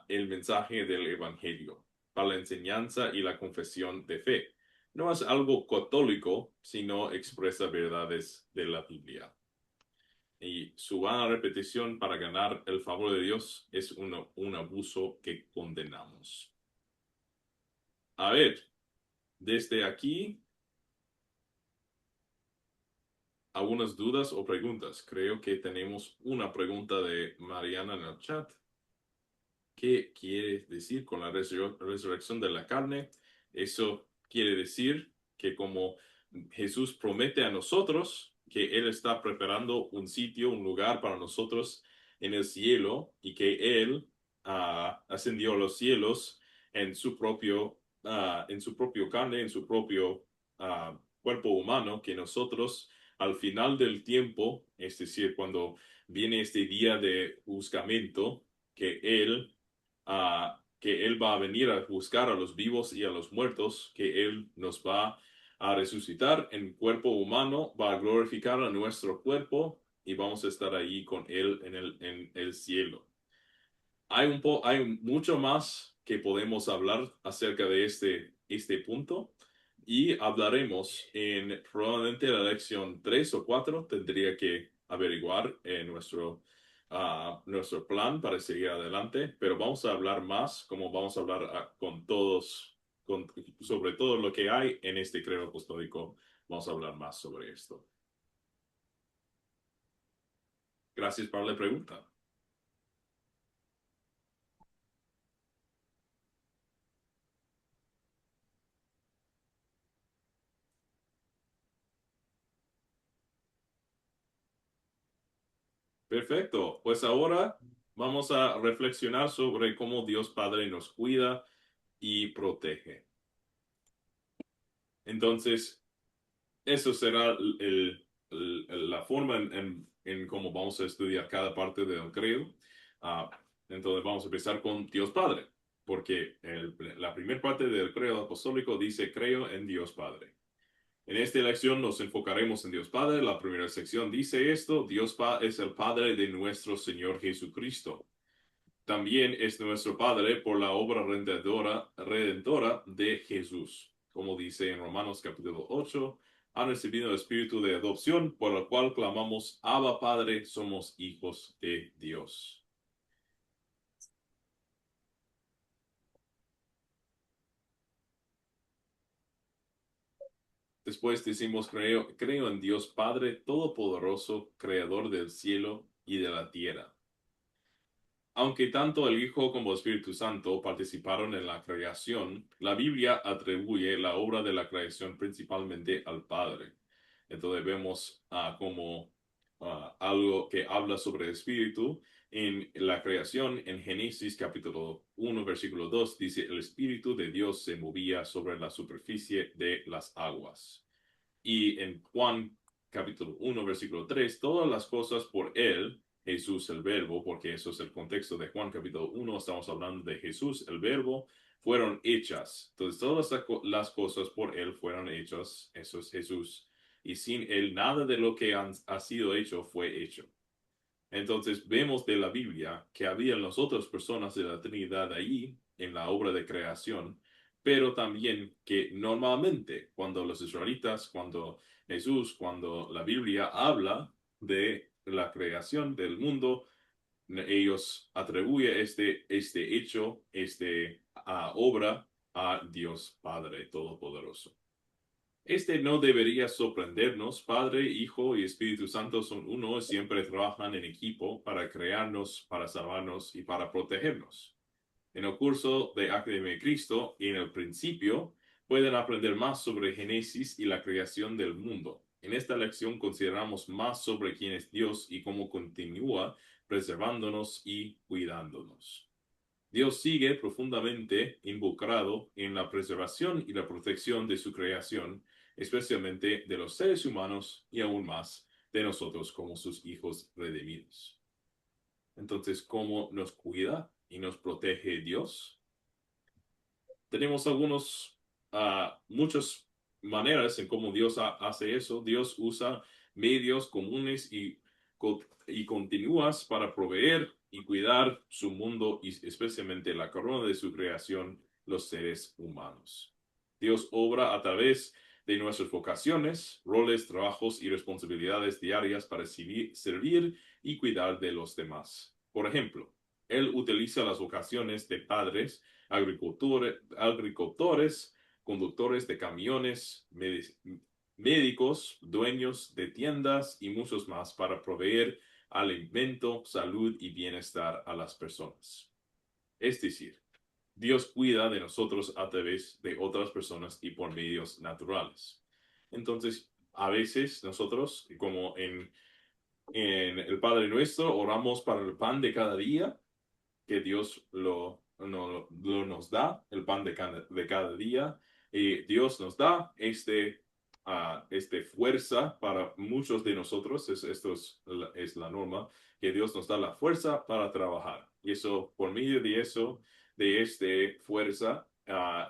el mensaje del Evangelio, para la enseñanza y la confesión de fe. No es algo católico, sino expresa verdades de la Biblia. Y su vana repetición para ganar el favor de Dios es un abuso que condenamos. A ver, desde aquí, algunas dudas o preguntas. Creo que tenemos una pregunta de Mariana en el chat. ¿Qué quiere decir con la resurrección de la carne? Eso quiere decir que como Jesús promete a nosotros que Él está preparando un sitio, un lugar para nosotros en el cielo y que Él ascendió a los cielos en su propio carne, en su propio cuerpo humano, que nosotros al final del tiempo, es decir, cuando viene este día de juzgamiento, que Él va a venir a buscar a los vivos y a los muertos, que Él nos va a resucitar en cuerpo humano, va a glorificar a nuestro cuerpo y vamos a estar ahí con Él en el cielo. Hay mucho más que podemos hablar acerca de este punto y hablaremos en probablemente la lección 3 o 4. Tendría que averiguar nuestro plan para seguir adelante, pero vamos a hablar más, como vamos a hablar con todos, sobre todo lo que hay en este credo apostólico. Vamos a hablar más sobre esto. Gracias por la pregunta. Perfecto. Pues ahora vamos a reflexionar sobre cómo Dios Padre nos cuida y protege. Entonces, eso será la forma en cómo vamos a estudiar cada parte del credo. Ah, entonces vamos a empezar con Dios Padre, porque la primera parte del credo apostólico dice creo en Dios Padre. En esta lección nos enfocaremos en Dios Padre. La primera sección dice esto: Dios es el Padre de nuestro Señor Jesucristo. También es nuestro Padre por la obra redentora de Jesús. Como dice en Romanos capítulo 8, han recibido el espíritu de adopción, por el cual clamamos, Abba Padre, somos hijos de Dios. Después decimos, creo en Dios Padre Todopoderoso, Creador del cielo y de la tierra. Aunque tanto el Hijo como el Espíritu Santo participaron en la creación, la Biblia atribuye la obra de la creación principalmente al Padre. Entonces vemos como algo que habla sobre el Espíritu en la creación. En Génesis capítulo 1, versículo 2, dice, el Espíritu de Dios se movía sobre la superficie de las aguas. Y en Juan capítulo 1, versículo 3, todas las cosas por Él, Jesús el Verbo, porque eso es el contexto de Juan capítulo 1, estamos hablando de Jesús el Verbo, fueron hechas. Entonces todas las cosas por Él fueron hechas, eso es Jesús. Y sin Él nada de lo que ha sido hecho fue hecho. Entonces vemos de la Biblia que había las otras personas de la Trinidad ahí en la obra de creación, pero también que normalmente cuando los israelitas, cuando Jesús, cuando la Biblia habla de la creación del mundo, ellos atribuyen este hecho, esta obra a Dios Padre Todopoderoso. Este no debería sorprendernos. Padre, Hijo y Espíritu Santo son uno y siempre trabajan en equipo para crearnos, para salvarnos y para protegernos. En el curso de Academia de Cristo y en el principio pueden aprender más sobre Génesis y la creación del mundo. En esta lección consideramos más sobre quién es Dios y cómo continúa preservándonos y cuidándonos. Dios sigue profundamente involucrado en la preservación y la protección de su creación, especialmente de los seres humanos y aún más de nosotros como sus hijos redimidos. Entonces, ¿cómo nos cuida y nos protege Dios? Tenemos muchas maneras en cómo Dios hace eso. Dios usa medios comunes y continuas para proveer y cuidar su mundo y especialmente la corona de su creación, los seres humanos. Dios obra a través de nuestras vocaciones, roles, trabajos y responsabilidades diarias para servir y cuidar de los demás. Por ejemplo, Él utiliza las vocaciones de padres, agricultores, conductores de camiones, médicos, dueños de tiendas y muchos más para proveer alimento, salud y bienestar a las personas. Es decir, Dios cuida de nosotros a través de otras personas y por medios naturales. Entonces, a veces nosotros, como en el Padre Nuestro, oramos para el pan de cada día, que Dios nos da, el pan de cada día, y Dios nos da fuerza para muchos de nosotros. Esto es la norma, que Dios nos da la fuerza para trabajar. Y eso, por medio de eso, de esta fuerza,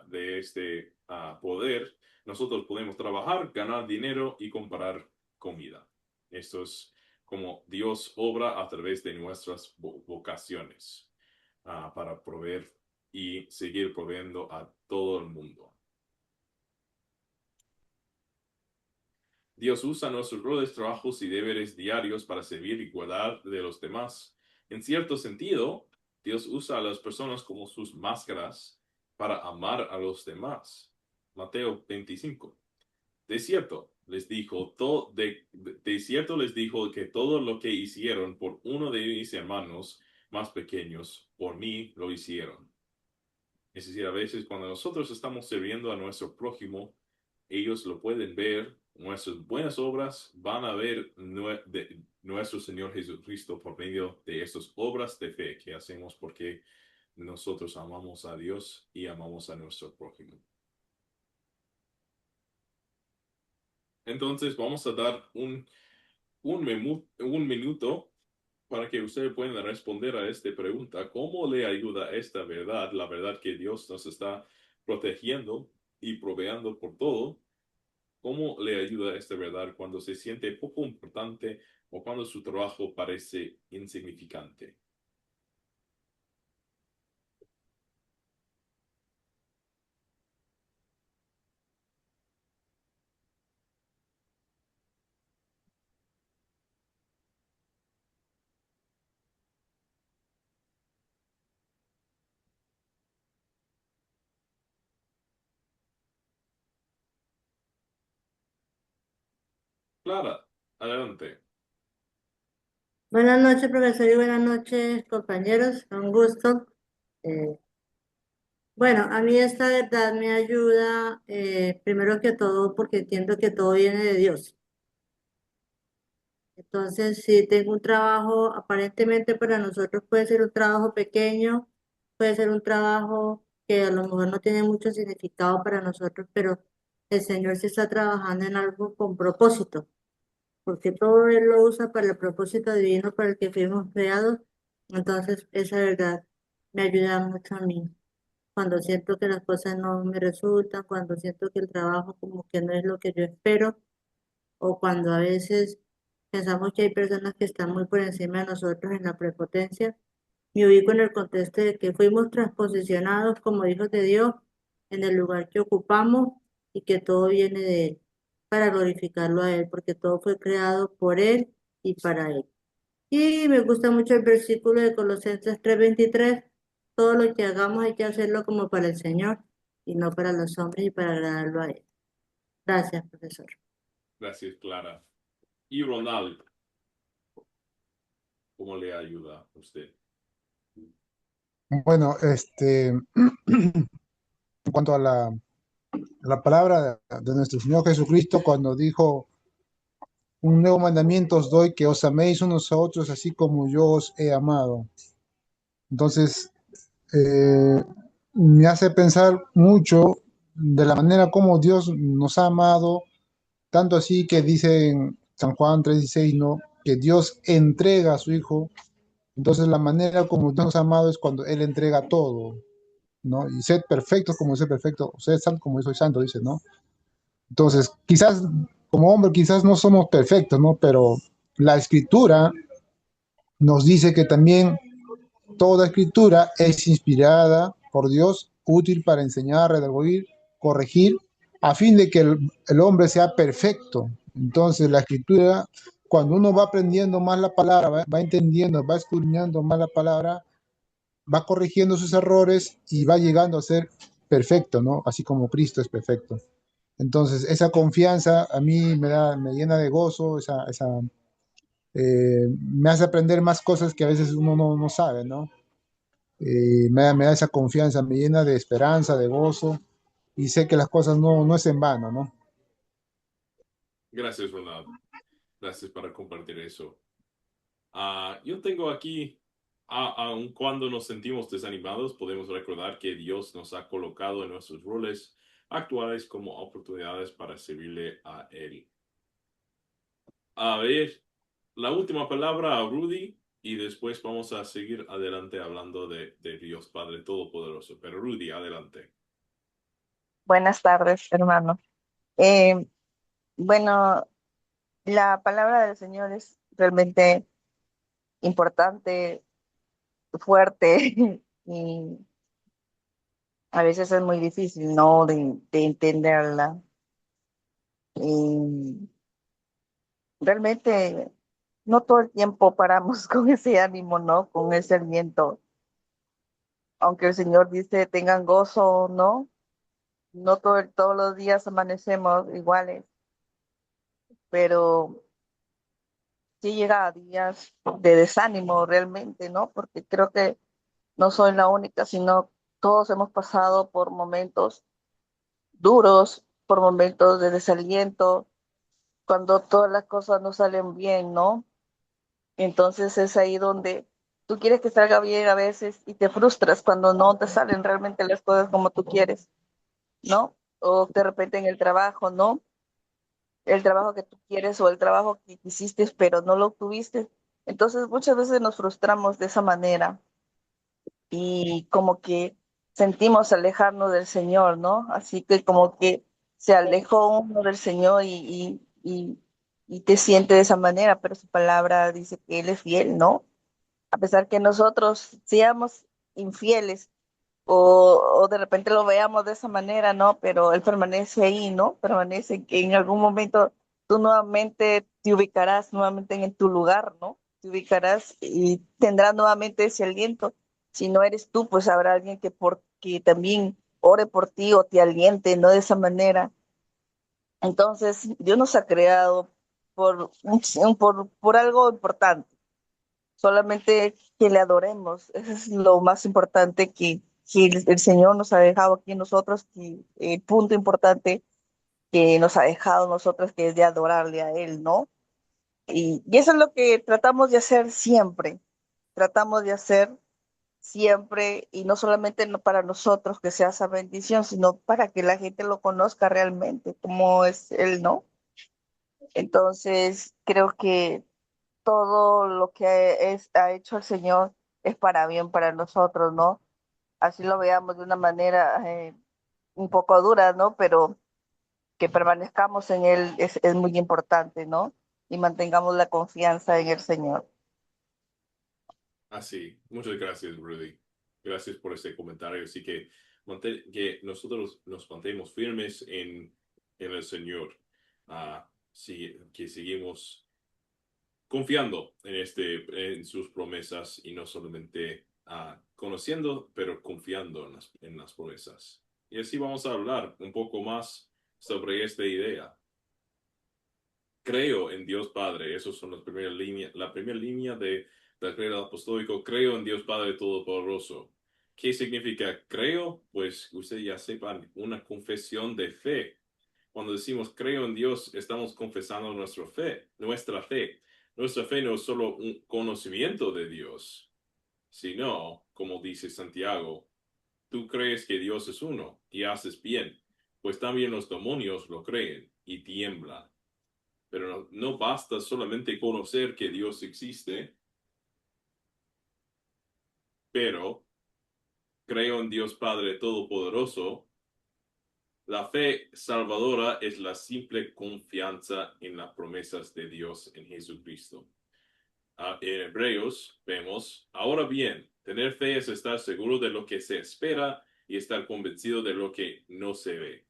de este poder, nosotros podemos trabajar, ganar dinero y comprar comida. Esto es como Dios obra a través de nuestras vocaciones para proveer y seguir proveyendo a todo el mundo. Dios usa nuestros roles, trabajos y deberes diarios para servir y cuidar de los demás. En cierto sentido, Dios usa a las personas como sus máscaras para amar a los demás. Mateo 25. De cierto les dijo que todo lo que hicieron por uno de mis hermanos más pequeños, por mí lo hicieron. Es decir, a veces cuando nosotros estamos sirviendo a nuestro prójimo, ellos lo pueden ver, nuestras buenas obras van a ver nuestro Señor Jesucristo por medio de estas obras de fe que hacemos porque nosotros amamos a Dios y amamos a nuestro prójimo. Entonces vamos a dar un minuto para que ustedes puedan responder a esta pregunta. ¿Cómo le ayuda esta verdad, la verdad que Dios nos está protegiendo y proveando por todo? ¿Cómo le ayuda esta verdad cuando se siente poco importante o cuando su trabajo parece insignificante? Clara, adelante. Buenas noches, profesor, y buenas noches, compañeros. Un gusto. Eh, bueno, a mí esta verdad me ayuda, primero que todo, porque entiendo que todo viene de Dios. Entonces, si tengo un trabajo, aparentemente para nosotros puede ser un trabajo pequeño, puede ser un trabajo que a lo mejor no tiene mucho significado para nosotros, pero el Señor sí está trabajando en algo con propósito, porque todo Él lo usa para el propósito divino para el que fuimos creados. Entonces, esa verdad me ayuda mucho a mí. Cuando siento que las cosas no me resultan, cuando siento que el trabajo como que no es lo que yo espero, o cuando a veces pensamos que hay personas que están muy por encima de nosotros en la prepotencia, me ubico en el contexto de que fuimos transposicionados como hijos de Dios en el lugar que ocupamos y que todo viene de Él para glorificarlo a Él, porque todo fue creado por Él y para Él. Y me gusta mucho el versículo de Colosenses 3:23, todo lo que hagamos hay que hacerlo como para el Señor y no para los hombres y para agradarlo a Él. Gracias, profesor. Gracias, Clara. Y Ronald, ¿cómo le ayuda a usted? Bueno, en cuanto a la palabra de nuestro Señor Jesucristo, cuando dijo, un nuevo mandamiento os doy, que os améis unos a otros, así como yo os he amado. Entonces, me hace pensar mucho de la manera como Dios nos ha amado, tanto así que dice en San Juan 3:16, ¿no? Que Dios entrega a su Hijo. Entonces, la manera como Dios nos ha amado es cuando Él entrega todo, ¿no? Y sed perfectos como soy perfecto, sed santos como yo soy santo, dice, ¿no? Entonces, quizás como hombre, quizás no somos perfectos, ¿no? Pero la escritura nos dice que también toda escritura es inspirada por Dios, útil para enseñar, redarguir, corregir, a fin de que el hombre sea perfecto. Entonces, la escritura, cuando uno va aprendiendo más la palabra, va entendiendo, va escudriñando más la palabra, va corrigiendo sus errores y va llegando a ser perfecto, ¿no? Así como Cristo es perfecto. Entonces, esa confianza a mí me llena de gozo, me hace aprender más cosas que a veces uno no sabe, ¿no? Me da esa confianza, me llena de esperanza, de gozo, y sé que las cosas no es en vano, ¿no? Gracias, Ronald. Gracias por compartir eso. Yo tengo aquí, aun cuando nos sentimos desanimados, podemos recordar que Dios nos ha colocado en nuestros roles actuales como oportunidades para servirle a Él. A ver, la última palabra a Rudy y después vamos a seguir adelante hablando de Dios Padre Todopoderoso. Pero Rudy, adelante. Buenas tardes, hermano. Eh, bueno, la palabra del Señor es realmente importante, fuerte y a veces es muy difícil, ¿no? De entenderla. Y realmente no todo el tiempo paramos con ese ánimo, ¿no? Con ese aliento. Aunque el Señor dice tengan gozo, ¿no? No todos los días amanecemos iguales, pero sí llega a días de desánimo realmente, ¿no? Porque creo que no soy la única, sino todos hemos pasado por momentos duros, por momentos de desaliento, cuando todas las cosas no salen bien, ¿no? Entonces es ahí donde tú quieres que salga bien a veces y te frustras cuando no te salen realmente las cosas como tú quieres, ¿no? O de repente en el trabajo, ¿no? El trabajo que tú quieres o el trabajo que quisiste pero no lo obtuviste. Entonces muchas veces nos frustramos de esa manera y como que sentimos alejarnos del Señor, ¿no? Así que como que se alejó uno del Señor y te siente de esa manera, pero su palabra dice que Él es fiel, ¿no? A pesar que nosotros seamos infieles o de repente lo veamos de esa manera, ¿no? Pero Él permanece ahí, ¿no? Permanece que en algún momento tú nuevamente te ubicarás nuevamente en tu lugar, ¿no? Te ubicarás y tendrás nuevamente ese aliento. Si no eres tú, pues habrá alguien que también ore por ti o te aliente, ¿no? De esa manera. Entonces, Dios nos ha creado por algo importante, solamente que le adoremos. Eso es lo más importante que el Señor nos ha dejado aquí en nosotros, que el punto importante que nos ha dejado nosotros, que es de adorarle a Él, ¿no? Y eso es lo que tratamos de hacer siempre, tratamos de hacer siempre, y no solamente para nosotros que sea esa bendición, sino para que la gente lo conozca realmente, como es Él, ¿no? Entonces, creo que todo lo que ha hecho el Señor es para bien para nosotros, ¿no? Así lo veamos de una manera un poco dura, ¿no? Pero que permanezcamos en Él es muy importante, ¿no? Y mantengamos la confianza en el Señor. Así, muchas gracias, Rudy. Gracias por ese comentario. Así que nosotros nos mantengamos firmes en el Señor. Sí, que seguimos confiando en sus promesas y no solamente conociendo, pero confiando en las promesas. Y así vamos a hablar un poco más sobre esta idea. Creo en Dios Padre, esos son la primera línea del credo apostólico. Creo en Dios Padre Todopoderoso. ¿Qué significa creo? Pues ustedes ya sepan, una confesión de fe. Cuando decimos creo en Dios, estamos confesando nuestra fe, nuestra fe. Nuestra fe no es solo un conocimiento de Dios, sino, como dice Santiago, tú crees que Dios es uno y haces bien, pues también los demonios lo creen y tiemblan. Pero no basta solamente conocer que Dios existe, pero creo en Dios Padre Todopoderoso. La fe salvadora es la simple confianza en las promesas de Dios en Jesucristo. En Hebreos vemos, ahora bien, tener fe es estar seguro de lo que se espera y estar convencido de lo que no se ve.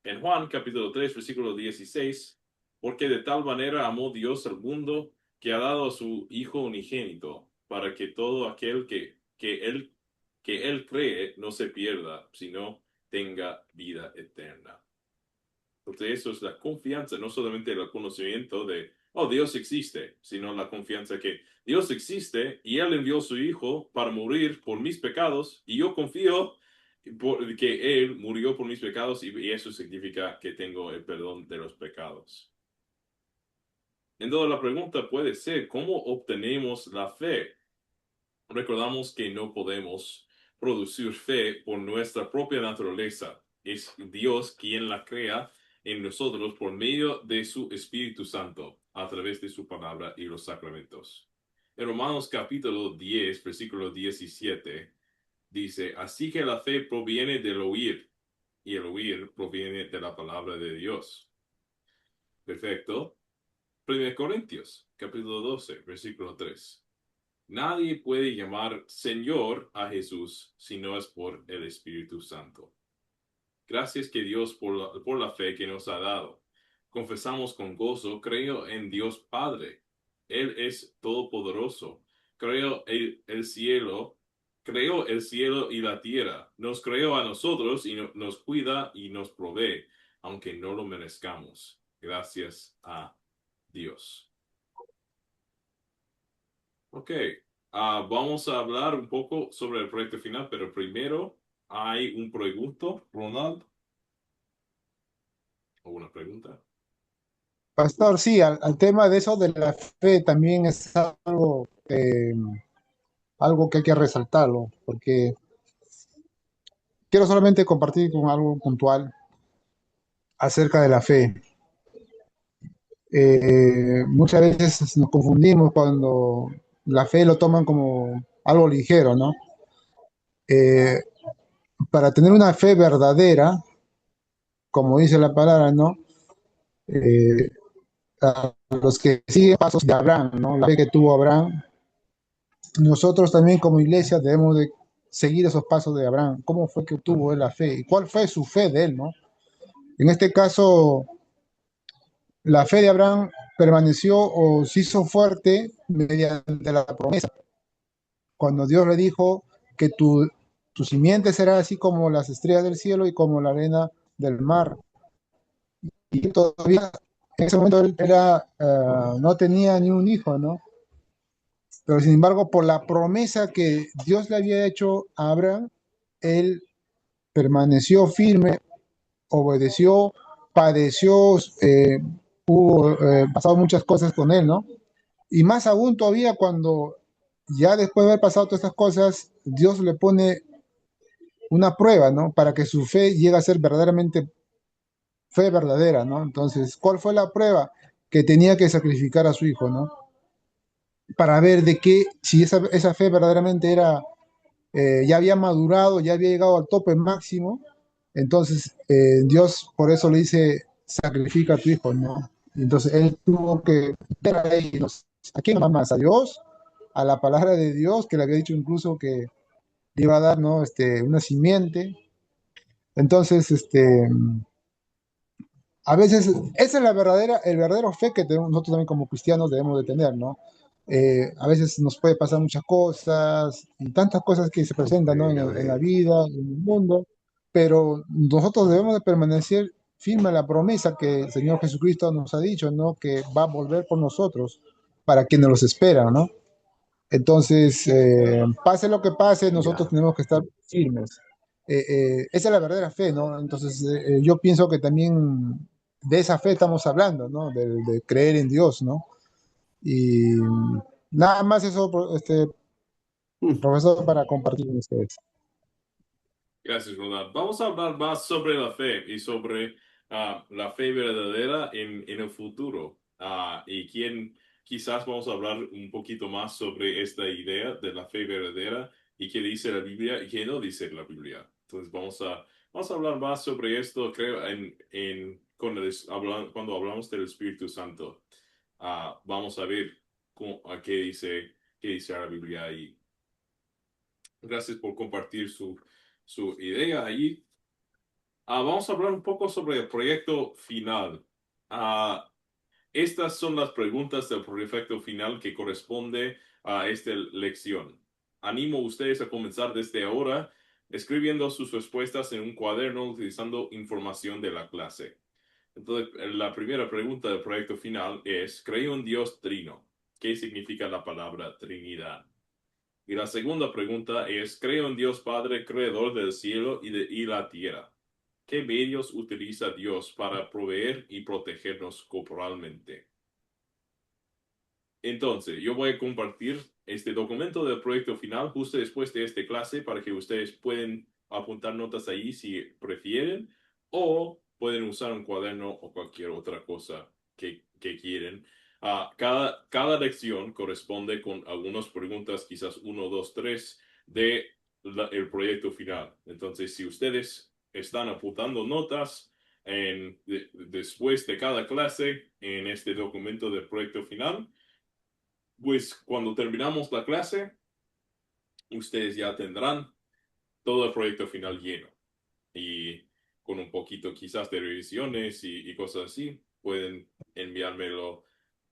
En Juan capítulo 3, versículo 16, porque de tal manera amó Dios al mundo que ha dado a su Hijo unigénito, para que todo aquel que él cree no se pierda, sino tenga vida eterna. Porque eso es la confianza, no solamente el conocimiento de, oh, Dios existe, sino la confianza que Dios existe y Él envió a su Hijo para morir por mis pecados y yo confío que Él murió por mis pecados y eso significa que tengo el perdón de los pecados. Entonces la pregunta puede ser, ¿cómo obtenemos la fe? Recordamos que no podemos producir fe por nuestra propia naturaleza. Es Dios quien la crea en nosotros por medio de su Espíritu Santo, a través de su palabra y los sacramentos. En Romanos capítulo 10, versículo 17, dice, así que la fe proviene del oír, y el oír proviene de la palabra de Dios. Perfecto. 1 Corintios, capítulo 12, versículo 3. Nadie puede llamar Señor a Jesús si no es por el Espíritu Santo. Gracias que Dios por la fe que nos ha dado. Confesamos con gozo, creo en Dios Padre. Él es todopoderoso. Creo el cielo y la tierra. Nos creó a nosotros y nos cuida y nos provee, aunque no lo merezcamos. Gracias a Dios. Ok, vamos a hablar un poco sobre el proyecto final, pero primero hay un pregunto, Ronald. ¿O una pregunta? Pastor, sí, al tema de eso de la fe también es algo que hay que resaltarlo, porque quiero solamente compartir con algo puntual acerca de la fe. Muchas veces nos confundimos cuando la fe lo toman como algo ligero, ¿no? Eh, para tener una fe verdadera, como dice la palabra, ¿no? Eh, a los que siguen pasos de Abraham, ¿no? La fe que tuvo Abraham, nosotros también como iglesia debemos de seguir esos pasos de Abraham. ¿Cómo fue que tuvo él la fe? ¿Y cuál fue su fe de él, no? En este caso, la fe de Abraham permaneció o se hizo fuerte mediante la promesa. Cuando Dios le dijo que tu simiente será así como las estrellas del cielo y como la arena del mar. Y todavía en ese momento él no tenía ni un hijo, ¿no? Pero sin embargo, por la promesa que Dios le había hecho a Abraham, él permaneció firme, obedeció, padeció, hubo pasado muchas cosas con él, ¿no? Y más aún todavía cuando ya después de haber pasado todas estas cosas, Dios le pone una prueba, ¿no? Para que su fe llegue a ser verdaderamente fe verdadera, ¿no? Entonces, ¿cuál fue la prueba? Que tenía que sacrificar a su hijo, ¿no? Para ver de qué, si esa fe verdaderamente era, ya había madurado, ya había llegado al tope máximo, entonces Dios por eso le dice, sacrifica a tu hijo, ¿no? Entonces él tuvo que ver a ellos. ¿A quién ama más? ¿A Dios? ¿A la palabra de Dios que le había dicho incluso que le iba a dar, ¿no? Una simiente? Entonces, a veces, esa es el verdadero fe que tenemos, nosotros también como cristianos debemos de tener, ¿no? A veces nos puede pasar muchas cosas, y tantas cosas que se presentan, ¿no? En la vida, en el mundo, pero nosotros debemos de permanecer firme a la promesa que el Señor Jesucristo nos ha dicho, ¿no? Que va a volver por nosotros para quienes los esperan, ¿no? Entonces, pase lo que pase, nosotros Ya. tenemos que estar firmes. Esa es la verdadera fe, ¿no? Entonces, yo pienso que también de esa fe estamos hablando, ¿no? De creer en Dios, ¿no? Y nada más eso, Mm. profesor, para compartir con ustedes. Gracias, Ronald. Vamos a hablar más sobre la fe y sobre la fe verdadera en el futuro. Y quizás vamos a hablar un poquito más sobre esta idea de la fe verdadera y qué dice la Biblia y qué no dice la Biblia. Entonces vamos a hablar más sobre esto, creo, cuando hablamos del Espíritu Santo. Vamos a ver qué dice la Biblia ahí. Gracias por compartir su idea ahí. Vamos a hablar un poco sobre el proyecto final. Ah, Estas son las preguntas del proyecto final que corresponde a esta lección. Animo a ustedes a comenzar desde ahora escribiendo sus respuestas en un cuaderno utilizando información de la clase. Entonces, la primera pregunta del proyecto final es, ¿creo en Dios Trino? ¿Qué significa la palabra Trinidad? Y la segunda pregunta es, ¿creo en Dios Padre, creador del cielo y la tierra? ¿Qué medios utiliza Dios para proveer y protegernos corporalmente? Entonces, yo voy a compartir este documento del proyecto final justo después de esta clase para que ustedes pueden apuntar notas ahí si prefieren o pueden usar un cuaderno o cualquier otra cosa que quieren. Cada lección corresponde con algunas preguntas, quizás 1, 2, 3, de el proyecto final. Entonces, si ustedes están apuntando notas después de cada clase en este documento del proyecto final, pues cuando terminamos la clase, ustedes ya tendrán todo el proyecto final lleno. Y con un poquito quizás de revisiones y cosas así, pueden enviármelo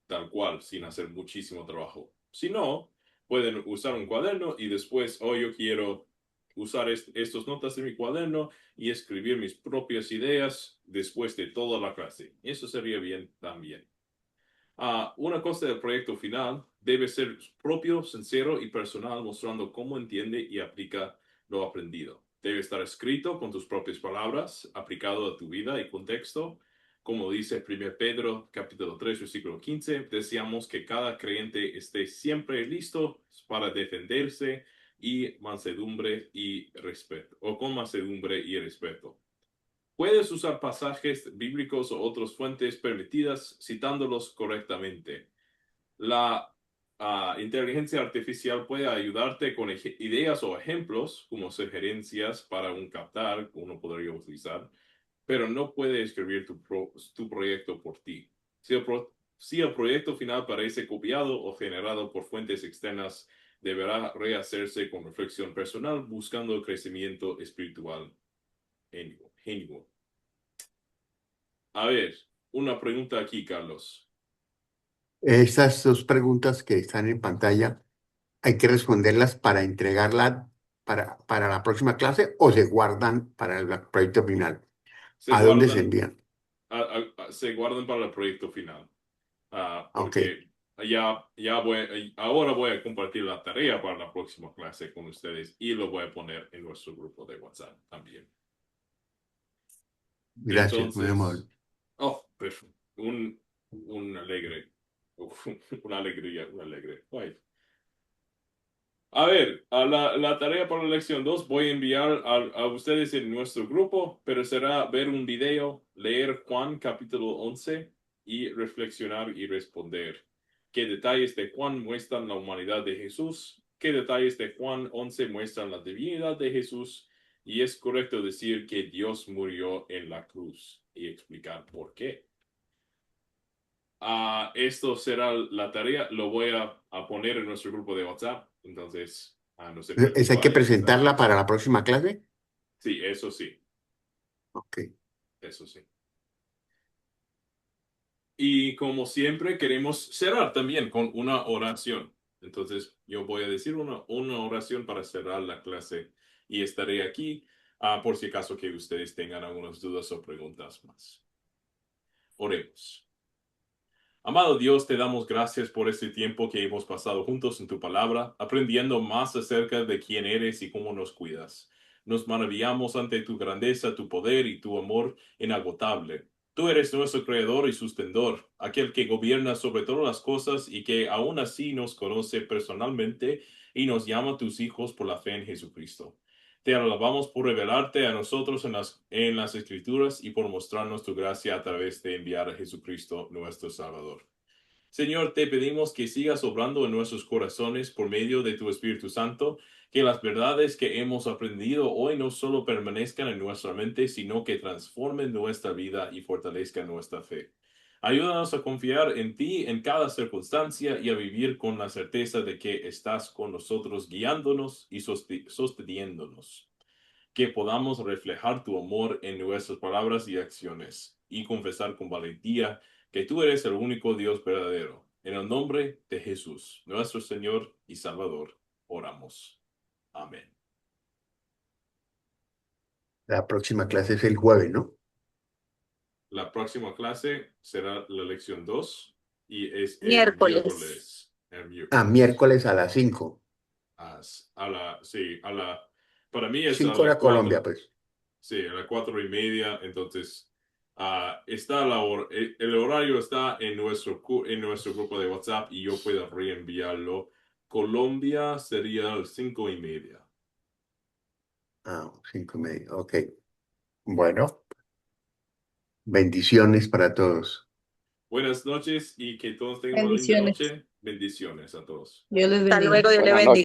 tal cual, sin hacer muchísimo trabajo. Si no, pueden usar un cuaderno y después, yo quiero usar estas notas de mi cuaderno y escribir mis propias ideas después de toda la clase. Eso sería bien también. Una cosa del proyecto final debe ser propio, sincero y personal, mostrando cómo entiende y aplica lo aprendido. Debe estar escrito con tus propias palabras, aplicado a tu vida y contexto, como dice 1 Pedro, capítulo 3, versículo 15, deseamos que cada creyente esté siempre listo para defenderse y mansedumbre y respeto, o con mansedumbre y respeto. Puedes usar pasajes bíblicos o otras fuentes permitidas citándolos correctamente. La inteligencia artificial puede ayudarte con ideas o ejemplos como sugerencias para un captar que uno podría utilizar, pero no puede escribir tu proyecto por ti. Si el proyecto final parece copiado o generado por fuentes externas, deberá rehacerse con reflexión personal buscando crecimiento espiritual genuino. A ver, una pregunta aquí, Carlos. Estas dos preguntas que están en pantalla, ¿hay que responderlas para entregarla para la próxima clase o se guardan para el proyecto final? Se ¿A dónde se guardan, envían? se guardan para el proyecto final. Ok, Porque ahora voy a compartir la tarea para la próxima clase con ustedes y lo voy a poner en nuestro grupo de WhatsApp también. gracias, muy amable. Entonces, perfecto. Un alegre, una alegría, un alegre. Ay. A ver, la tarea para la lección 2 voy a enviar a ustedes en nuestro grupo, pero será ver un video, leer Juan capítulo 11 y reflexionar y responder. ¿Qué detalles de Juan muestran la humanidad de Jesús? ¿Qué detalles de Juan 11 muestran la divinidad de Jesús? Y es correcto decir que Dios murió en la cruz y explicar por qué. Esto será la tarea, lo voy a poner en nuestro grupo de WhatsApp, entonces no se ¿Es hay que preocupen. presentarla para la próxima clase? Sí, eso sí, Ok. eso sí. Y como siempre queremos cerrar también con una oración. Entonces yo voy a decir una oración para cerrar la clase y estaré aquí por si acaso que ustedes tengan algunas dudas o preguntas más. Oremos. Amado Dios, te damos gracias por este tiempo que hemos pasado juntos en tu palabra, aprendiendo más acerca de quién eres y cómo nos cuidas. Nos maravillamos ante tu grandeza, tu poder y tu amor inagotable. Tú eres nuestro creador y sustentor, aquel que gobierna sobre todas las cosas y que aún así nos conoce personalmente y nos llama tus hijos por la fe en Jesucristo. Te alabamos por revelarte a nosotros en las Escrituras y por mostrarnos tu gracia a través de enviar a Jesucristo, nuestro Salvador. Señor, te pedimos que sigas obrando en nuestros corazones por medio de tu Espíritu Santo, que las verdades que hemos aprendido hoy no solo permanezcan en nuestra mente, sino que transformen nuestra vida y fortalezcan nuestra fe. Ayúdanos a confiar en ti en cada circunstancia y a vivir con la certeza de que estás con nosotros guiándonos y sosteniéndonos. Que podamos reflejar tu amor en nuestras palabras y acciones y confesar con valentía que tú eres el único Dios verdadero. En el nombre de Jesús, nuestro Señor y Salvador, oramos. Amén. La próxima clase es el jueves, ¿no? La próxima clase será la lección 2 y es el Miércoles. miércoles. El Miércoles a las 5. Para mí es a 5 las hora 4. Colombia, pues. Sí, a las 4:30. Entonces, está el horario está en nuestro grupo de WhatsApp y yo puedo reenviarlo. Colombia sería 5:30. 5:30. Ok. Bueno, bendiciones para todos. Buenas noches y que todos tengan una linda noche. Bendiciones a todos. Dios les Hasta bendiga. luego, Dios le Buenas bendiga.